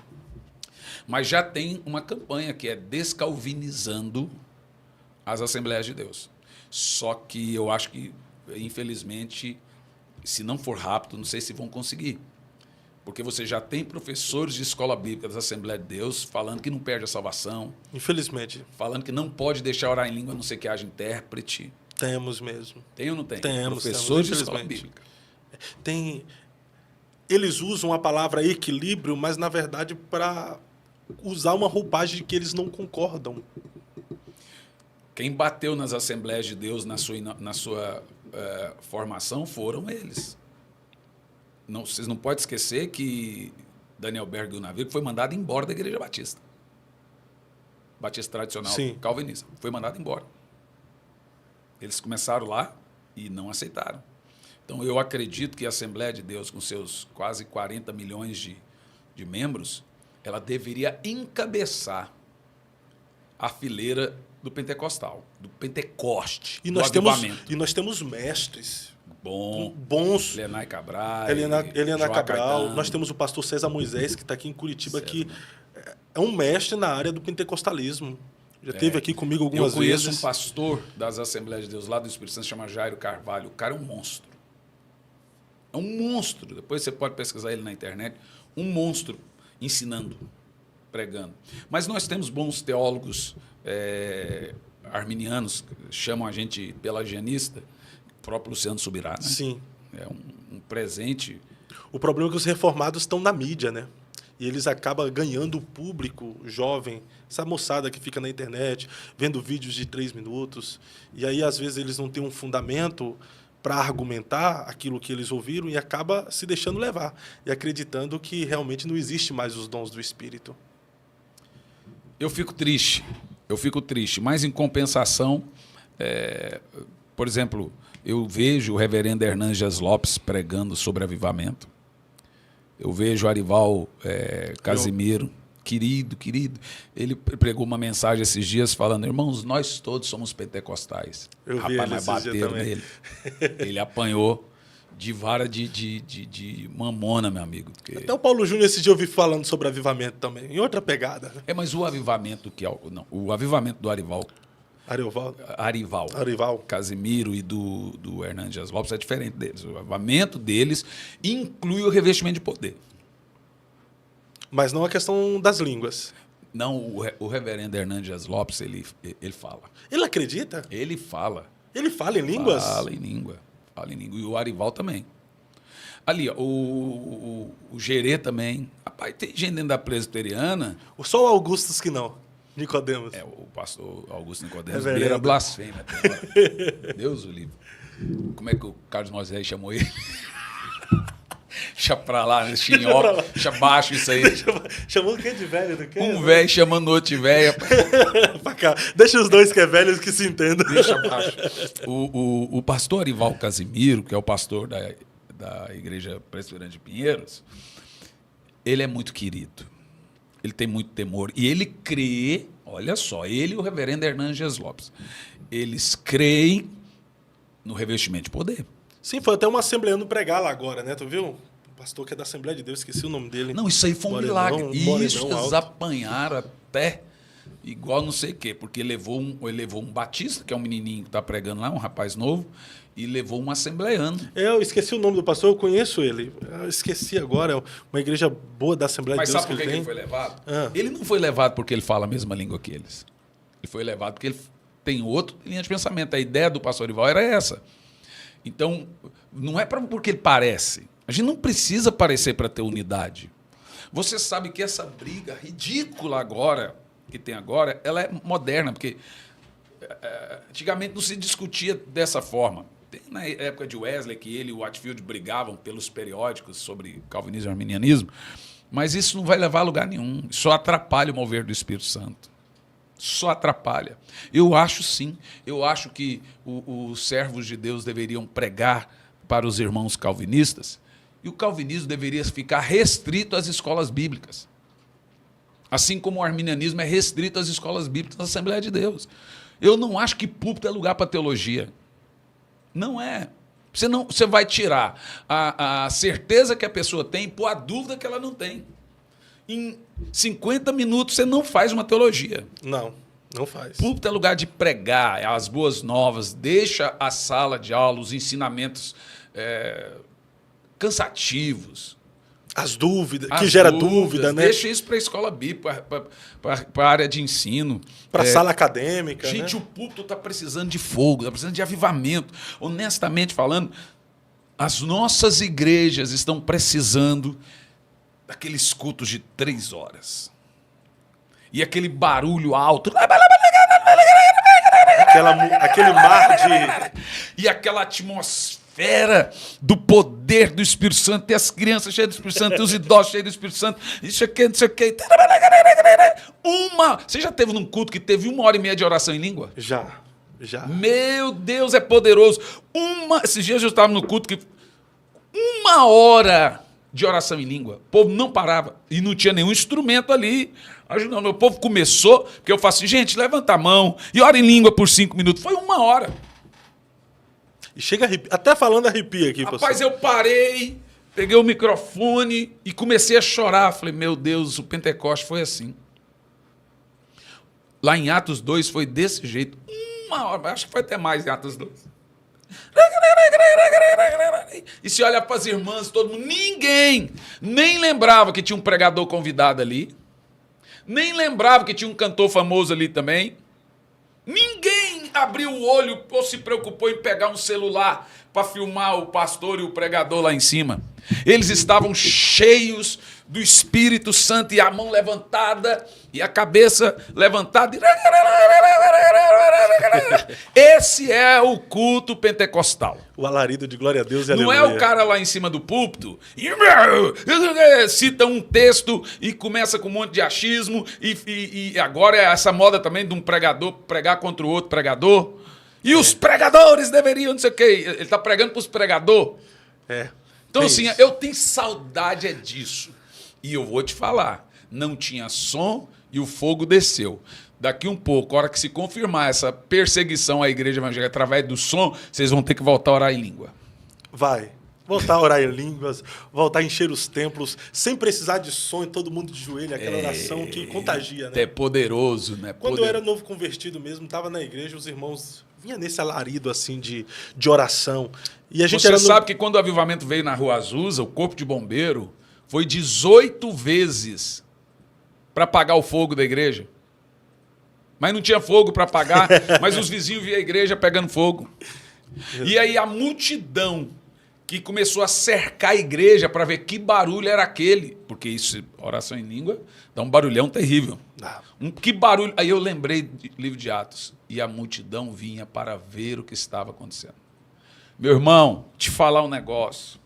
Mas já tem uma campanha que é descalvinizando as Assembleias de Deus. Só que eu acho que, infelizmente, se não for rápido, não sei se vão conseguir. Porque você já tem professores de escola bíblica das Assembleias de Deus falando que não perde a salvação. Infelizmente. Falando que não pode deixar orar em língua, a não ser que haja intérprete. Temos mesmo. Tem ou não tem? Temos. Professores de escola bíblica. Eles usam a palavra equilíbrio, mas, na verdade, para usar uma roupagem que eles não concordam. Quem bateu nas Assembleias de Deus na sua formação foram eles. Não, vocês não podem esquecer que Daniel Berg do Navio foi mandado embora da Igreja Batista. Batista tradicional, Sim. calvinista. Foi mandado embora. Eles começaram lá e não aceitaram. Então, eu acredito que a Assembleia de Deus, com seus quase 40 milhões de membros, ela deveria encabeçar a fileira do pentecostal, do Pentecoste, E do nós temos mestres bons. Lenay Cabral. Helena Cabral. Nós temos o pastor César Moisés, que está aqui em Curitiba, que é um mestre na área do pentecostalismo. Já esteve aqui comigo algumas vezes. Eu conheço um pastor das Assembleias de Deus lá do Espírito Santo, chama Jairo Carvalho. O cara é um monstro. É um monstro. Depois você pode pesquisar ele na internet. Um monstro ensinando, pregando. Mas nós temos bons teólogos arminianos, chamam a gente pelagianista, o próprio Luciano Subirá, né? Sim. É um presente. O problema é que os reformados estão na mídia, né? E eles acabam ganhando o público jovem, essa moçada que fica na internet, vendo vídeos de 3 minutos. E aí, às vezes, eles não têm um fundamento para argumentar aquilo que eles ouviram e acaba se deixando levar e acreditando que realmente não existe mais os dons do Espírito. Eu fico triste, mas em compensação, por exemplo, eu vejo o reverendo Hernandes Lopes pregando sobre avivamento. Eu vejo o Arival Casimiro, querido. Ele pregou uma mensagem esses dias falando: irmãos, nós todos somos pentecostais. Eu vi ele mas bateram nele. Ele apanhou de vara de mamona, meu amigo. Porque... Até o Paulo Júnior esse dia eu vi falando sobre avivamento também, em outra pegada. Né? Mas o avivamento o avivamento do Arival Casimiro e do Hernandes Lopes é diferente deles. O avivamento deles inclui o revestimento de poder. Mas não a questão das línguas. Não, o reverendo Hernandes Lopes, ele fala. Ele acredita? Ele fala. Ele fala em línguas? Fala em língua. E o Arival também. Ali, ó, o Gerê também. Rapaz, tem gente dentro da presbiteriana. Só o Augustus que não. Nicodemos. O pastor Augusto Nicodemos Reverendo. beira blasfêmia. Deus o livre. Como é que o Carlos Moisés chamou ele? Deixa pra lá, né? Chinhoca. Deixa baixo isso aí. Chamou quem de velho do quê? Um velho chamando outro de velho. Pra cá. Deixa os dois que é velhos que se entendam. Deixa baixo. O pastor Arival Casimiro, que é o pastor da Igreja Presbiteriana de Pinheiros, ele é muito querido. Ele tem muito temor. E ele crê, olha só, ele e o reverendo Hernandes Lopes, eles creem no revestimento de poder. Sim, foi até uma assembleano pregar lá agora, né? Tu viu? O pastor que é da Assembleia de Deus, esqueci o nome dele. Não, isso aí foi um milagre. Isso, eles alto. apanharam até igual não sei o quê, porque ele levou um batista, que é um menininho que está pregando lá, um rapaz novo, e levou um assembleiano. Eu esqueci o nome do pastor, eu conheço ele. Eu esqueci agora, é uma igreja boa da Assembleia de Deus. Mas sabe por que ele foi levado? Ele não foi levado porque ele fala a mesma língua que eles. Ele foi levado porque ele tem outra linha de pensamento. A ideia do pastor Arival era essa. Então, não é porque ele parece. A gente não precisa parecer para ter unidade. Você sabe que essa briga ridícula agora, que tem agora, ela é moderna, porque antigamente não se discutia dessa forma. Tem na época de Wesley, que ele e o Whitefield brigavam pelos periódicos sobre calvinismo e arminianismo, mas isso não vai levar a lugar nenhum. Só atrapalha o mover do Espírito Santo. Só atrapalha. Eu acho sim. Eu acho que os servos de Deus deveriam pregar para os irmãos calvinistas E o calvinismo deveria ficar restrito às escolas bíblicas. Assim como o arminianismo é restrito às escolas bíblicas da Assembleia de Deus. Eu não acho que púlpito é lugar para teologia. Não é. Você vai tirar a certeza que a pessoa tem por a dúvida que ela não tem. Em 50 minutos você não faz uma teologia. Não faz. Púlpito é lugar de pregar as boas novas, deixa a sala de aula, os ensinamentos cansativos. As dúvidas, que gera dúvida, né? Deixa isso para a escola bíblica, para a área de ensino. Para a sala acadêmica. Gente, né? O púlpito está precisando de fogo, está precisando de avivamento. Honestamente falando, as nossas igrejas estão precisando daqueles cultos de 3 horas. E aquele barulho alto. Aquele mar de... E aquela atmosfera do poder do Espírito Santo, e as crianças cheias do Espírito Santo, e os idosos cheios do Espírito Santo, isso aqui, não sei o quê. Você já teve num culto que teve 1h30 de oração em língua? Já. Meu Deus, é poderoso. Esses dias eu estava no culto que 1 hora de oração em língua. O povo não parava. E não tinha nenhum instrumento ali ajudando. O povo começou, porque eu faço assim, gente, levanta a mão e ora em língua por 5 minutos. Foi 1 hora. E chega até falando arrepia aqui, Rapaz, pastor. eu parei, peguei o microfone e comecei a chorar. Falei, meu Deus, o Pentecoste foi assim. Lá em Atos 2 foi desse jeito. 1 hora, acho que foi até mais em Atos 2. E se olha para as irmãs, todo mundo, ninguém nem lembrava que tinha um pregador convidado ali, nem lembrava que tinha um cantor famoso ali também. Ninguém abriu o olho ou se preocupou em pegar um celular para filmar o pastor e o pregador lá em cima. Eles estavam cheios do Espírito Santo e a mão levantada e a cabeça levantada. Esse é o culto pentecostal. O alarido de glória a Deus e Não aleluia. é o cara lá em cima do púlpito cita um texto e começa com um monte de achismo e agora é essa moda também de um pregador pregar contra o outro pregador. E os pregadores deveriam, não sei o quê. Ele está pregando para os pregadores. Então, assim, eu tenho saudade disso. E eu vou te falar, não tinha som e o fogo desceu. Daqui um pouco, a hora que se confirmar essa perseguição à igreja evangélica através do som, vocês vão ter que voltar a orar em língua. Vai. Voltar a orar em línguas, voltar a encher os templos, sem precisar de som e todo mundo de joelho, aquela oração que contagia, né? É poderoso, né? Quando eu era novo convertido mesmo, estava na igreja, os irmãos vinham nesse alarido assim de oração. E a gente Você sabe que quando o avivamento veio na Rua Azusa, o corpo de bombeiro foi 18 vezes para apagar o fogo da igreja. Mas não tinha fogo para apagar, mas os vizinhos viam a igreja pegando fogo. E aí a multidão que começou a cercar a igreja para ver que barulho era aquele. Porque isso, oração em língua, dá um barulhão terrível. Que barulho. Aí eu lembrei do livro de Atos. E a multidão vinha para ver o que estava acontecendo. Meu irmão, te falar um negócio.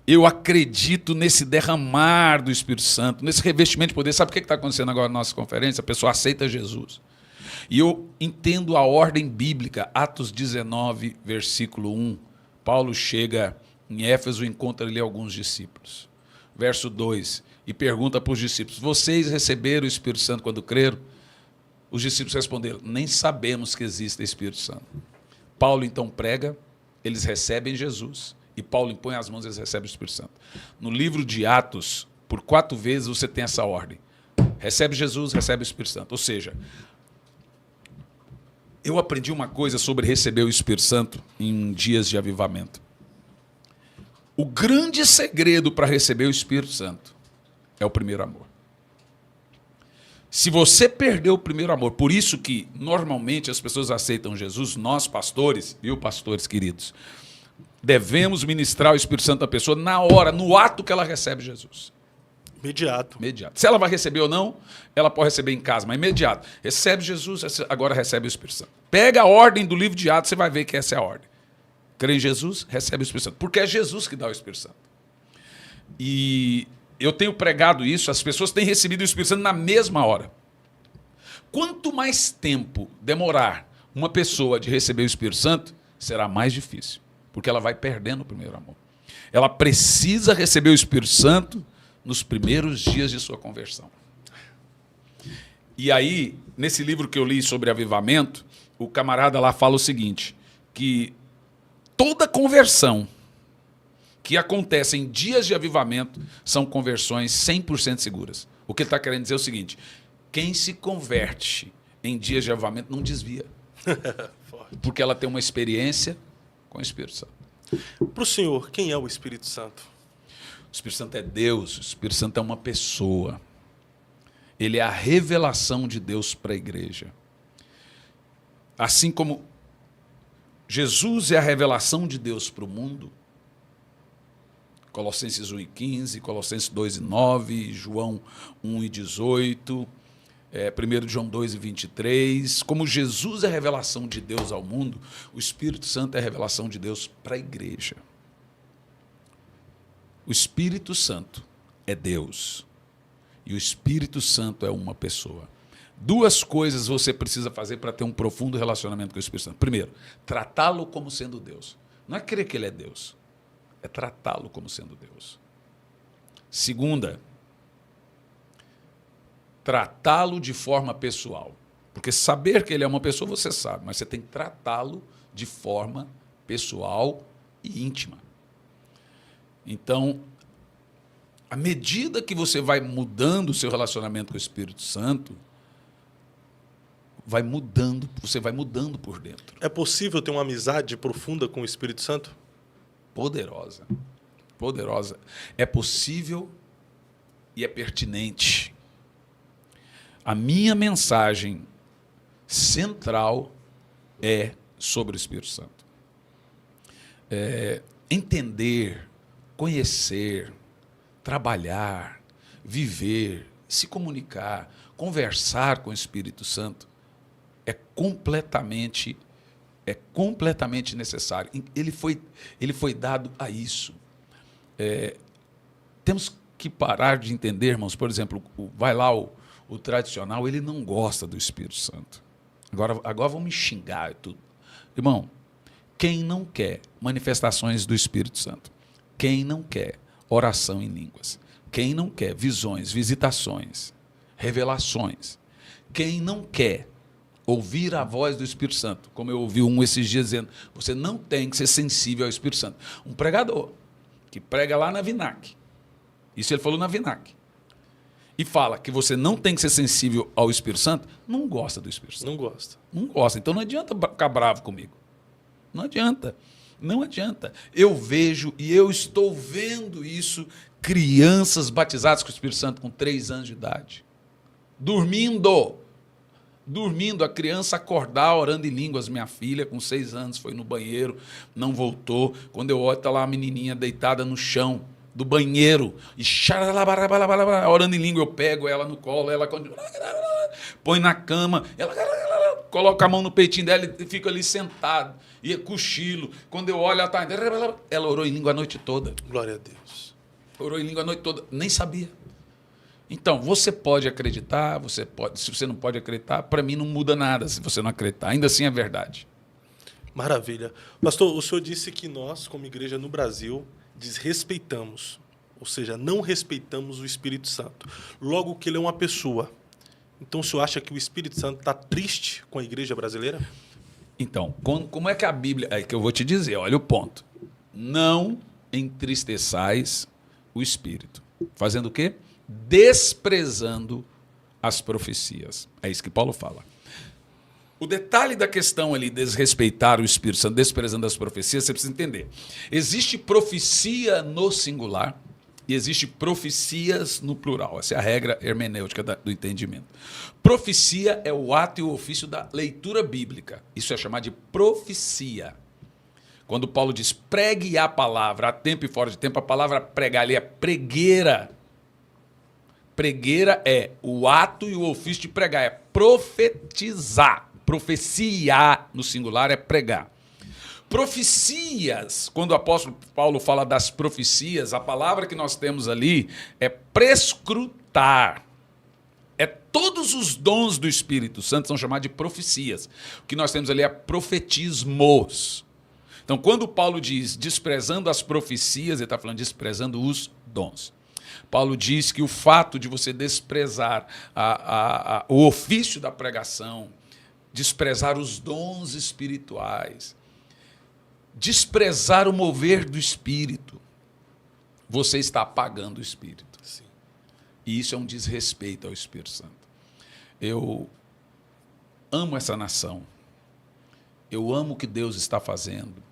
Eu acredito nesse derramar do Espírito Santo, nesse revestimento de poder. Sabe o que está acontecendo agora na nossa conferência? A pessoa aceita Jesus. E eu entendo a ordem bíblica. Atos 19, versículo 1. Paulo chega em Éfeso e encontra ali alguns discípulos. Verso 2. E pergunta para os discípulos, vocês receberam o Espírito Santo quando creram? Os discípulos responderam, nem sabemos que existe Espírito Santo. Paulo então prega, eles recebem Jesus. E Paulo impõe as mãos e eles recebem o Espírito Santo. No livro de Atos, por 4 vezes você tem essa ordem. Recebe Jesus, recebe o Espírito Santo. Ou seja, eu aprendi uma coisa sobre receber o Espírito Santo em dias de avivamento. O grande segredo para receber o Espírito Santo é o primeiro amor. Se você perdeu o primeiro amor, por isso que normalmente as pessoas aceitam Jesus, nós pastores, viu, pastores queridos, devemos ministrar o Espírito Santo à pessoa na hora, no ato que ela recebe Jesus. Imediato. Se ela vai receber ou não, ela pode receber em casa, mas imediato. Recebe Jesus, agora recebe o Espírito Santo. Pega a ordem do livro de Atos, você vai ver que essa é a ordem. Crê em Jesus, recebe o Espírito Santo. Porque é Jesus que dá o Espírito Santo. E eu tenho pregado isso, as pessoas têm recebido o Espírito Santo na mesma hora. Quanto mais tempo demorar uma pessoa de receber o Espírito Santo, será mais difícil. Porque ela vai perdendo o primeiro amor. Ela precisa receber o Espírito Santo nos primeiros dias de sua conversão. E aí, nesse livro que eu li sobre avivamento, o camarada lá fala o seguinte, que toda conversão que acontece em dias de avivamento são conversões 100% seguras. O que ele está querendo dizer é o seguinte, quem se converte em dias de avivamento não desvia. Porque ela tem uma experiência com o Espírito Santo. Para o senhor, quem é o Espírito Santo? O Espírito Santo é Deus, o Espírito Santo é uma pessoa. Ele é a revelação de Deus para a igreja. Assim como Jesus é a revelação de Deus para o mundo, Colossenses 1:15, Colossenses 2:9, João 1:18, 1 João 2:23. Como Jesus é a revelação de Deus ao mundo, o Espírito Santo é a revelação de Deus para a igreja. O Espírito Santo é Deus e o Espírito Santo é uma pessoa. Duas coisas você precisa fazer para ter um profundo relacionamento com o Espírito Santo. Primeiro, tratá-lo como sendo Deus. Não é crer que ele é Deus, é tratá-lo como sendo Deus. Segunda, tratá-lo de forma pessoal. Porque saber que ele é uma pessoa você sabe, mas você tem que tratá-lo de forma pessoal e íntima. Então, à medida que você vai mudando o seu relacionamento com o Espírito Santo, você vai mudando por dentro. É possível ter uma amizade profunda com o Espírito Santo? Poderosa. Poderosa. É possível e é pertinente. A minha mensagem central é sobre o Espírito Santo. Entender, conhecer, trabalhar, viver, se comunicar, conversar com o Espírito Santo é completamente necessário. Ele foi dado a isso. Temos que parar de entender, irmãos, por exemplo, vai lá o tradicional, ele não gosta do Espírito Santo. Agora vão me xingar e tudo. Irmão, quem não quer manifestações do Espírito Santo? Quem não quer oração em línguas? Quem não quer visões, visitações, revelações? Quem não quer ouvir a voz do Espírito Santo? Como eu ouvi um esses dias dizendo, você não tem que ser sensível ao Espírito Santo. Um pregador que prega lá na Vinac, isso ele falou na Vinac, e fala que você não tem que ser sensível ao Espírito Santo, não gosta do Espírito Santo. Não gosta. Não gosta. Então não adianta ficar bravo comigo. Não adianta. Não adianta. Eu vejo e eu estou vendo isso, crianças batizadas com o Espírito Santo com 3 anos de idade. Dormindo, a criança acordar orando em línguas. Minha filha, com 6 anos, foi no banheiro, não voltou. Quando eu olho, está lá a menininha deitada no chão do banheiro, e orando em língua. Eu pego ela no colo, ela põe na cama, ela coloca a mão no peitinho dela e fica ali sentado, e cochilo. Quando eu olho, ela orou em língua a noite toda. Glória a Deus. Orou em língua a noite toda, nem sabia. Então, você pode acreditar, se você não pode acreditar, para mim não muda nada se você não acreditar. Ainda assim é verdade. Maravilha. Pastor, o senhor disse que nós, como igreja no Brasil, desrespeitamos, ou seja, não respeitamos o Espírito Santo. Logo que ele é uma pessoa. Então, o senhor acha que o Espírito Santo está triste com a igreja brasileira? Então, como é que a Bíblia... É que eu vou te dizer, olha o ponto. Não entristeçais o Espírito. Fazendo o quê? Desprezando as profecias. É isso que Paulo fala. O detalhe da questão ali, desrespeitar o Espírito Santo, desprezando as profecias, você precisa entender. Existe profecia no singular e existe profecias no plural. Essa é a regra hermenêutica do entendimento. Profecia é o ato e o ofício da leitura bíblica. Isso é chamado de profecia. Quando Paulo diz pregue a palavra, a tempo e fora de tempo, a palavra pregar ali é pregueira. Pregueira é o ato e o ofício de pregar, é profetizar. Profecia, no singular, é pregar. Profecias, quando o apóstolo Paulo fala das profecias, a palavra que nós temos ali é prescrutar. É todos os dons do Espírito Santo são chamados de profecias. O que nós temos ali é profetismos. Então, quando Paulo diz desprezando as profecias, ele está falando desprezando os dons. Paulo diz que o fato de você desprezar o ofício da pregação, desprezar os dons espirituais, desprezar o mover do Espírito, você está apagando o Espírito. Sim. E isso é um desrespeito ao Espírito Santo. Eu amo essa nação. Eu amo o que Deus está fazendo.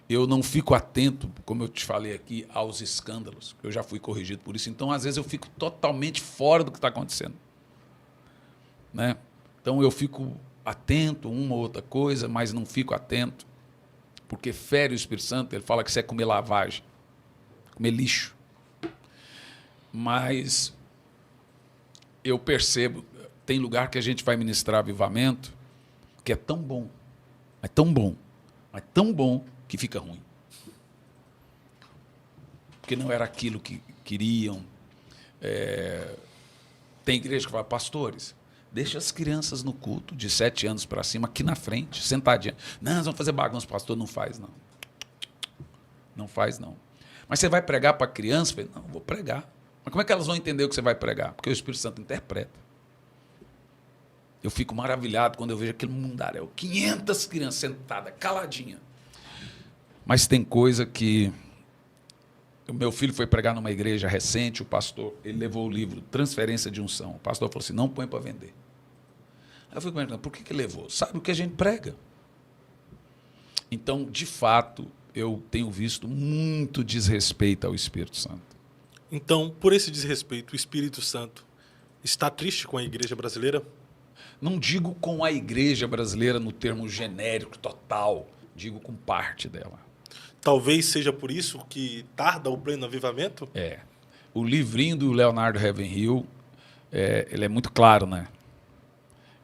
Eu não fico atento, como eu te falei aqui, aos escândalos. Eu já fui corrigido por isso. Então, às vezes, eu fico totalmente fora do que está acontecendo. Né? Então, eu fico atento a uma ou outra coisa, mas não fico atento, porque fere o Espírito Santo. Ele fala que isso é comer lavagem, comer lixo. Mas eu percebo, tem lugar que a gente vai ministrar avivamento, que é tão bom, é tão bom, é tão bom, que fica ruim. Porque não era aquilo que queriam. Tem igreja que fala, pastores, deixa as crianças no culto, de 7 anos para cima, aqui na frente, sentadinha. Não, nós vamos fazer bagunça, pastor, não faz, não. Não faz, não. Mas você vai pregar para a criança? Eu falei, não, vou pregar. Mas como é que elas vão entender o que você vai pregar? Porque o Espírito Santo interpreta. Eu fico maravilhado quando eu vejo aquele mundaréu, 500 crianças sentadas, caladinhas. Mas tem coisa que... O meu filho foi pregar numa igreja recente, o pastor, ele levou o livro Transferência de Unção. O pastor falou assim, não põe para vender. Aí eu fui perguntando, por que levou? Sabe o que a gente prega? Então, de fato, eu tenho visto muito desrespeito ao Espírito Santo. Então, por esse desrespeito, o Espírito Santo está triste com a igreja brasileira? Não digo com a igreja brasileira no termo genérico, total. Digo com parte dela. Talvez seja por isso que tarda o pleno avivamento? O livrinho do Leonardo Ravenhill, ele é muito claro, né?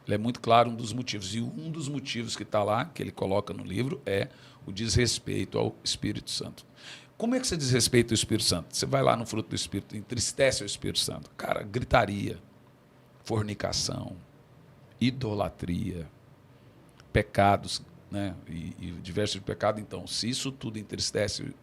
Ele é muito claro um dos motivos. E um dos motivos que está lá, que ele coloca no livro, é o desrespeito ao Espírito Santo. Como é que você desrespeita o Espírito Santo? Você vai lá no fruto do Espírito, entristece o Espírito Santo. Cara, gritaria, fornicação, idolatria, pecados, né? E diversos pecados. Então, se isso tudo entristece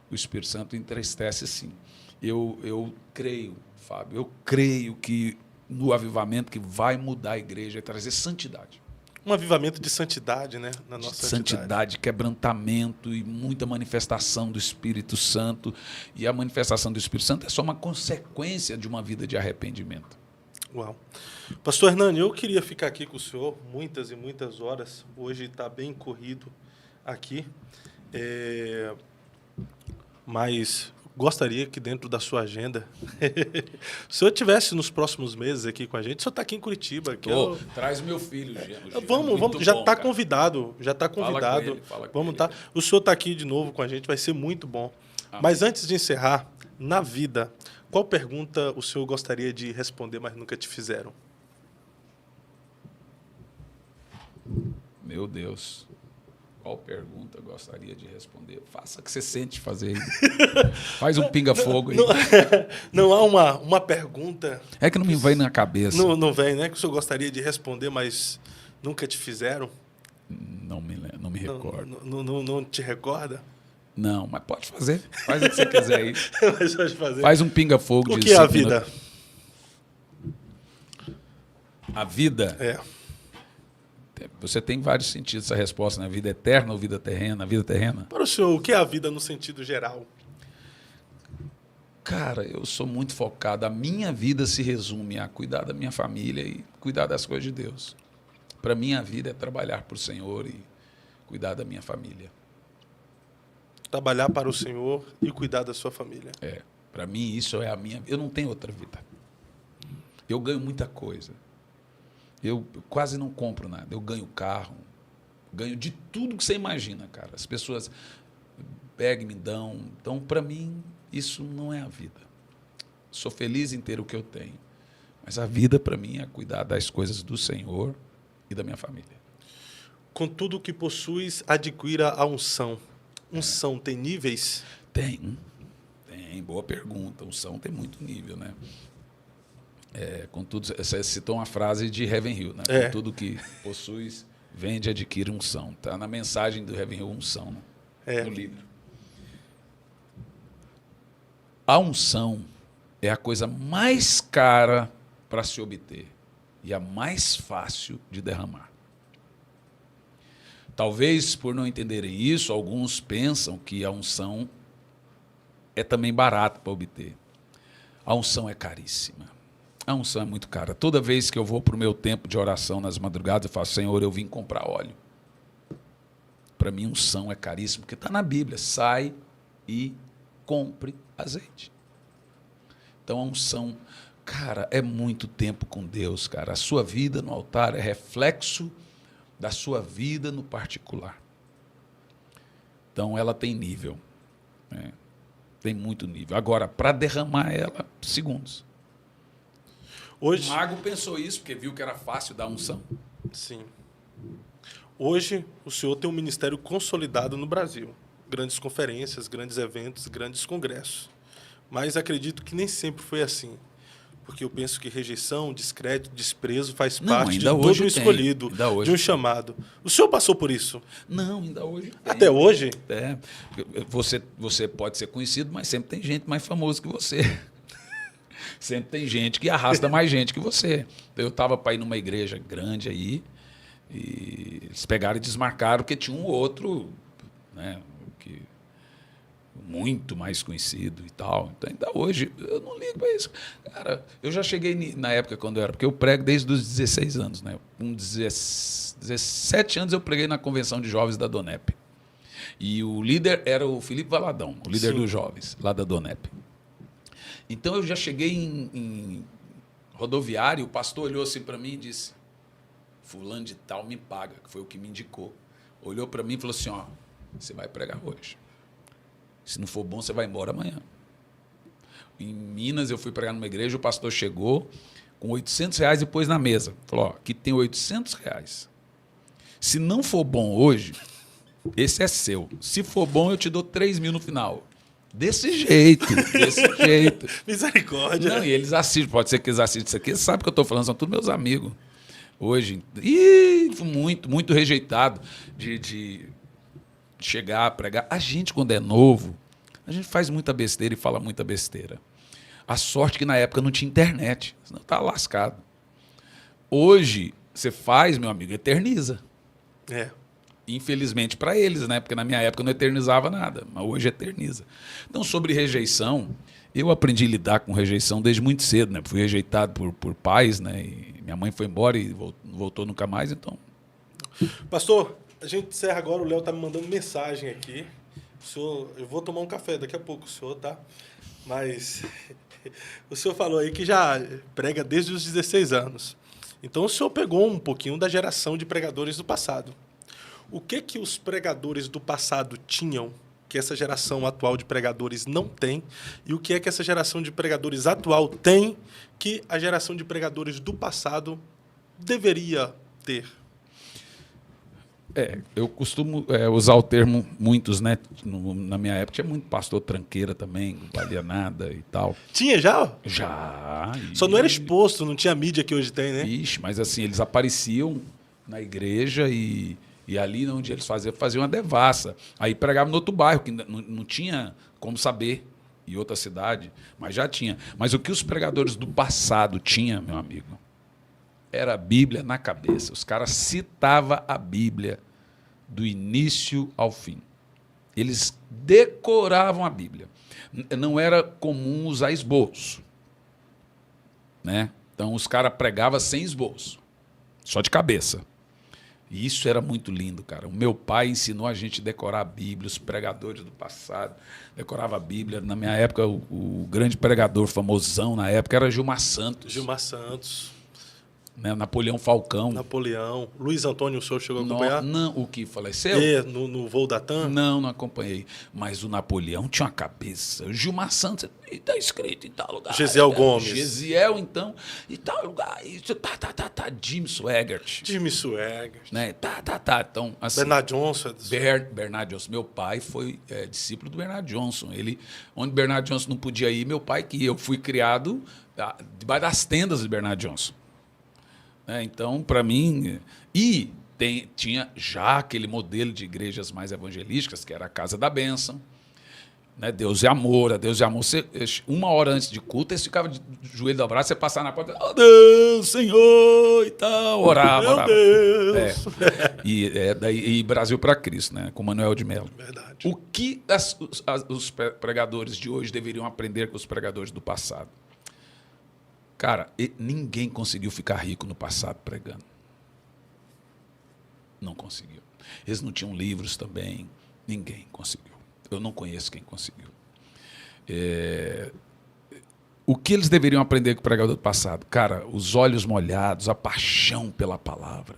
o Espírito Santo, entristece sim. Eu creio, Fábio, eu creio que no avivamento que vai mudar a igreja é trazer santidade. Um avivamento de santidade, né? Na nossa santidade, quebrantamento e muita manifestação do Espírito Santo. E a manifestação do Espírito Santo é só uma consequência de uma vida de arrependimento. Uau. Pastor Hernani, eu queria ficar aqui com o senhor muitas e muitas horas. Hoje está bem corrido aqui. Mas gostaria que dentro da sua agenda, o senhor estivesse nos próximos meses aqui com a gente. O senhor está aqui em Curitiba. Traz meu filho, vamos, já está convidado. Já está convidado. Fala com vamos ele. Tá. O senhor está aqui de novo com a gente, vai ser muito bom. Mas antes de encerrar, na vida, qual pergunta o senhor gostaria de responder, mas nunca te fizeram? Meu Deus. Qual pergunta eu gostaria de responder? Faça o que você sente fazer. Faz um pinga-fogo aí. Não há uma pergunta... É que não me vem na cabeça. Não vem, né? Que o senhor gostaria de responder, mas nunca te fizeram? Não me recordo. Não te recorda? Não, mas pode fazer. Faz o que você quiser aí. Mas pode fazer. Faz um pinga-fogo de O que é a vida? A vida? Você tem vários sentidos essa resposta, né? Vida eterna ou vida terrena? Vida terrena? Para o senhor, o que é a vida no sentido geral? Cara, eu sou muito focado. A minha vida se resume a cuidar da minha família e cuidar das coisas de Deus. Para mim, a vida é trabalhar para o Senhor e cuidar da minha família. Trabalhar para o Senhor e cuidar da sua família. Para mim, isso é a minha... Eu não tenho outra vida. Eu ganho muita coisa. Eu quase não compro nada. Eu ganho carro, ganho de tudo que você imagina, cara. As pessoas pegam e me dão. Então, para mim, isso não é a vida. Sou feliz em ter o que eu tenho. Mas a vida, para mim, é cuidar das coisas do Senhor e da minha família. Com tudo que possuis, adquira a unção. Unção tem níveis? Tem. Boa pergunta. Unção tem muito nível, né? Contudo, você citou uma frase de Ravenhill, né? Com tudo que possuis, vende e adquire unção. Está na mensagem do Ravenhill, unção. Né? no líder. A unção é a coisa mais cara para se obter e a mais fácil de derramar. Talvez, por não entenderem isso, alguns pensam que a unção é também barata para obter. A unção é caríssima. A unção é muito cara. Toda vez que eu vou para o meu tempo de oração nas madrugadas, eu falo, Senhor, eu vim comprar óleo. Para mim, unção é caríssimo, porque está na Bíblia. Sai e compre azeite. Então, a unção, cara, é muito tempo com Deus, cara. A sua vida no altar é reflexo da sua vida no particular. Então, ela tem nível. Né? Tem muito nível. Agora, para derramar ela, segundos. Hoje, o mago pensou isso, porque viu que era fácil dar unção. sim. Hoje, o senhor tem um ministério consolidado no Brasil. Grandes conferências, grandes eventos, grandes congressos. Mas acredito que nem sempre foi assim. Porque eu penso que rejeição, descrédito, desprezo faz parte de todo um escolhido, de um chamado. O senhor passou por isso? Não, ainda hoje tem. Até hoje? É. Você pode ser conhecido, mas sempre tem gente mais famosa que você. Sempre tem gente que arrasta mais gente que você. Eu estava para ir numa igreja grande aí, e eles pegaram e desmarcaram, porque tinha um outro, né, que muito mais conhecido e tal. Então, ainda hoje, eu não ligo para isso. Cara, eu já cheguei na época quando eu era, porque eu prego desde os 16 anos, né? Com 17 anos eu preguei na convenção de jovens da Donep. E o líder era o Felipe Valadão, o líder dos jovens, lá da Donep. Então, eu já cheguei em rodoviário, o pastor olhou assim para mim e disse, fulano de tal me paga, que foi o que me indicou. Olhou para mim e falou assim, ó, você vai pregar hoje. Se não for bom, você vai embora amanhã. Em Minas, eu fui pregar numa igreja, o pastor chegou com R$800 e pôs na mesa. Falou, ó, aqui tem R$800. Se não for bom hoje, esse é seu. Se for bom, eu te dou 3 mil no final. Desse jeito, desse jeito. Misericórdia. Não, e eles assistem, pode ser que eles assistam isso aqui, eles sabem o que eu estou falando, são todos meus amigos. Hoje, muito rejeitado de chegar a pregar. A gente, quando é novo, a gente faz muita besteira e fala muita besteira. A sorte que na época não tinha internet, senão tá lascado. Hoje, você faz, meu amigo, eterniza. É. Infelizmente para eles, né? Porque na minha época não eternizava nada, mas hoje eterniza. Então, sobre rejeição, eu aprendi a lidar com rejeição desde muito cedo, né? Fui rejeitado por pais, né? E minha mãe foi embora e voltou nunca mais, então. Pastor, a gente encerra agora, o Léo tá me mandando mensagem aqui. O senhor, eu vou tomar um café daqui a pouco, o senhor, tá? Mas o senhor falou aí que já prega desde os 16 anos. Então o senhor pegou um pouquinho da geração de pregadores do passado. O que os pregadores do passado tinham que essa geração atual de pregadores não tem? E o que é que essa geração de pregadores atual tem que a geração de pregadores do passado deveria ter? Eu costumo usar o termo muitos, né? Na minha época tinha muito pastor tranqueira também, não valia nada e tal. Tinha já? Já. Só não era exposto, não tinha a mídia que hoje tem, né? Ixi, mas assim, eles apareciam na igreja e ali onde eles faziam uma devassa. Aí pregavam no outro bairro, que não tinha como saber, em outra cidade, mas já tinha. Mas o que os pregadores do passado tinham, meu amigo, era a Bíblia na cabeça. Os caras citavam a Bíblia do início ao fim. Eles decoravam a Bíblia. Não era comum usar esboço, né? Então, os caras pregavam sem esboço, só de cabeça. E isso era muito lindo, cara. O meu pai ensinou a gente a decorar a Bíblia, os pregadores do passado decoravam a Bíblia. Na minha época, o grande pregador famosão na época era Gilmar Santos. Gilmar Santos. Né? Napoleão Falcão. Napoleão. Luiz Antônio, o senhor chegou a acompanhar? Não, o que faleceu? No voo da TAM? Não acompanhei. Mas o Napoleão tinha uma cabeça. O Gilmar Santos está escrito em tal lugar. Gesiel Gomes. Gesiel, então, em tal lugar. Isso, Jim Swaggart. Jimmy Swaggart. Né? Então, assim, Bernard Johnson. Bernard Johnson. Meu pai foi discípulo do Bernard Johnson. Onde Bernard Johnson não podia ir, meu pai que ia. Eu fui criado debaixo das tendas de Bernard Johnson. Então, para mim... E tinha já aquele modelo de igrejas mais evangelísticas, que era a Casa da Bênção, né? Deus é amor, a Deus é amor. Você, 1 hora antes de culto, você ficava de joelho dobrado, você passava na porta, oh Deus, Senhor, e tal, orava. Meu Deus! E Brasil para Cristo, né? Com Manuel de Mello. Verdade. O que os pregadores de hoje deveriam aprender com os pregadores do passado? Cara, ninguém conseguiu ficar rico no passado pregando. Não conseguiu. Eles não tinham livros também. Ninguém conseguiu. Eu não conheço quem conseguiu. O que eles deveriam aprender com o pregador do passado? Cara, os olhos molhados, a paixão pela palavra.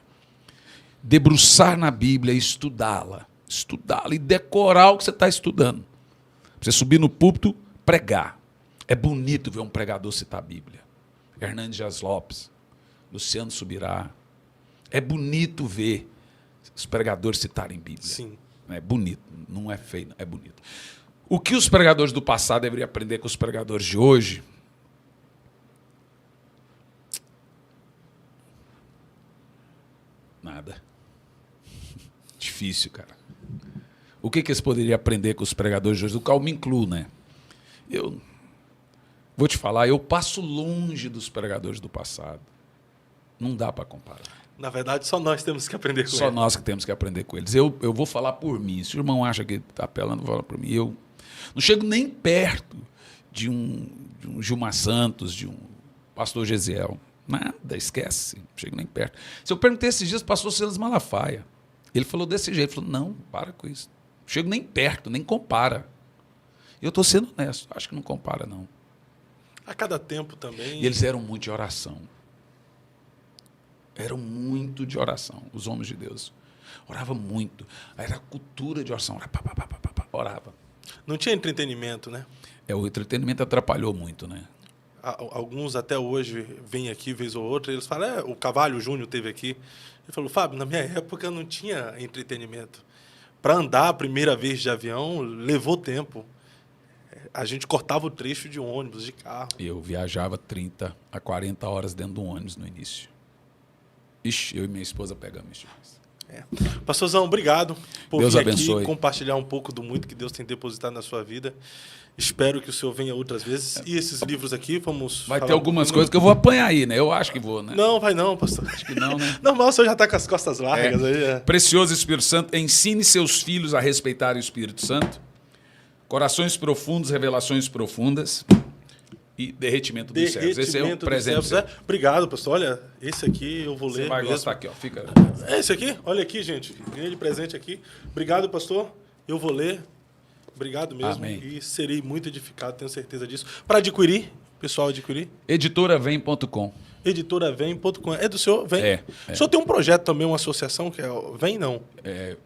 Debruçar na Bíblia e estudá-la. Estudá-la e decorar o que você está estudando. Você subir no púlpito, pregar. É bonito ver um pregador citar a Bíblia. Hernandes Dias Lopes, Luciano Subirá. É bonito ver os pregadores citarem Bíblia. Sim. É bonito, não é feio, é bonito. O que os pregadores do passado deveriam aprender com os pregadores de hoje? Nada. Difícil, cara. O que eles poderiam aprender com os pregadores de hoje? Do qual me incluo, né? Eu vou te falar, eu passo longe dos pregadores do passado. Não dá para comparar. Na verdade, só nós temos que aprender com eles. Só nós que temos que aprender com eles. Eu vou falar por mim. Se o irmão acha que está apelando, vou falar por mim. Eu não chego nem perto de um Gilmar Santos, de um pastor Gesiel. Nada, esquece. Não chego nem perto. Se eu perguntei esses dias, pastor Silas Malafaia. Ele falou desse jeito. Ele falou, não, para com isso. Não chego nem perto, nem compara. Eu estou sendo honesto. Acho que não compara, não. A cada tempo também. E eles eram muito de oração. Eram muito de oração, os homens de Deus. Orava muito. Era cultura de oração. Orava. Não tinha entretenimento, né? O entretenimento atrapalhou muito, né? Alguns até hoje vêm aqui, vez ou outra, e eles falam, o Cavalho Júnior teve aqui. Ele falou, Fábio, na minha época não tinha entretenimento. Para andar a primeira vez de avião, levou tempo. A gente cortava o trecho de ônibus, de carro. Eu viajava 30 a 40 horas dentro de um ônibus no início. Ixi, eu e minha esposa pegamos isso. Pastorzão, obrigado por Deus vir abençoe. aqui compartilhar um pouco do muito que Deus tem depositado na sua vida. Espero que o senhor venha outras vezes. E esses livros aqui, vamos... Vai ter algumas coisas que eu vou apanhar aí, né? Eu acho que vou, né? Não, vai não, pastor. Acho que não, né? Normal, o senhor já está com as costas largas aí. Precioso Espírito Santo, ensine seus filhos a respeitar o Espírito Santo. Corações profundos, revelações profundas. E derretimento dos céus. Esse é o presente. Obrigado, pastor. Olha, esse aqui eu vou ler. Você vai mesmo. gostar aqui, ó. Fica. É esse aqui? Olha aqui, gente. Ganhei de presente aqui. Obrigado, pastor. Eu vou ler. Obrigado mesmo. Amém. E serei muito edificado, tenho certeza disso. Para adquirir, pessoal, adquirir. Editoravem.com. Editoravem.com. É do senhor? Vem. É. O senhor tem um projeto também, uma associação que é Vem, não?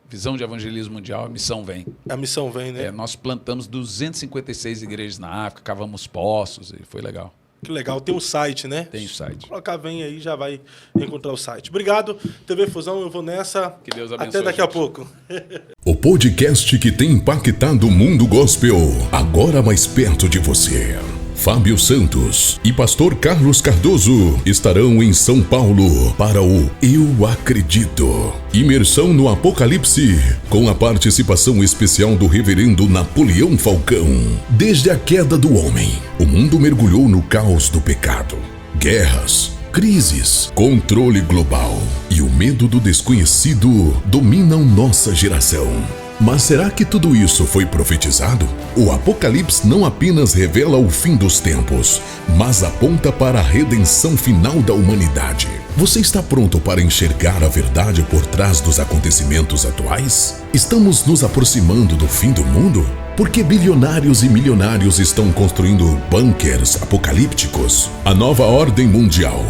Visão de Evangelismo Mundial, a Missão Vem. A Missão Vem, né? Nós plantamos 256 igrejas na África, cavamos poços e foi legal. Que legal. Tem um site, né? Tem o site. Colocar Vem aí, já vai encontrar o site. Obrigado, TV Fusão. Eu vou nessa. Que Deus abençoe. Até daqui a pouco. O podcast que tem impactado o mundo gospel, agora mais perto de você. Fábio Santos e pastor Carlos Cardoso estarão em São Paulo para o Eu Acredito. Imersão no Apocalipse, com a participação especial do reverendo Napoleão Falcão. Desde a queda do homem, o mundo mergulhou no caos do pecado. Guerras, crises, controle global e o medo do desconhecido dominam nossa geração. Mas será que tudo isso foi profetizado? O Apocalipse não apenas revela o fim dos tempos, mas aponta para a redenção final da humanidade. Você está pronto para enxergar a verdade por trás dos acontecimentos atuais? Estamos nos aproximando do fim do mundo? Porque bilionários e milionários estão construindo bunkers apocalípticos? A nova ordem mundial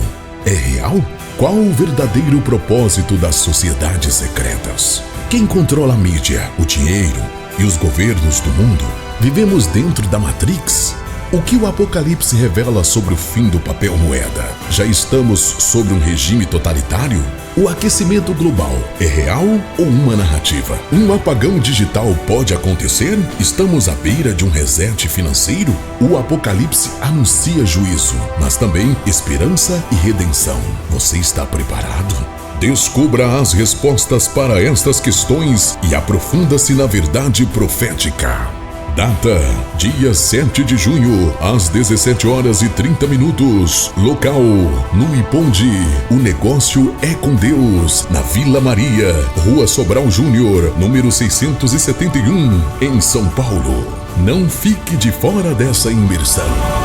é real? Qual o verdadeiro propósito das sociedades secretas? Quem controla a mídia, o dinheiro e os governos do mundo? Vivemos dentro da Matrix? O que o Apocalipse revela sobre o fim do papel moeda? Já estamos sob um regime totalitário? O aquecimento global é real ou uma narrativa? Um apagão digital pode acontecer? Estamos à beira de um reset financeiro? O Apocalipse anuncia juízo, mas também esperança e redenção. Você está preparado? Descubra as respostas para estas questões e aprofunda-se na verdade profética. Data: dia 7 de junho, às 17h30. Local: no Iponde. O negócio é com Deus, na Vila Maria, Rua Sobral Júnior, número 671, em São Paulo. Não fique de fora dessa imersão.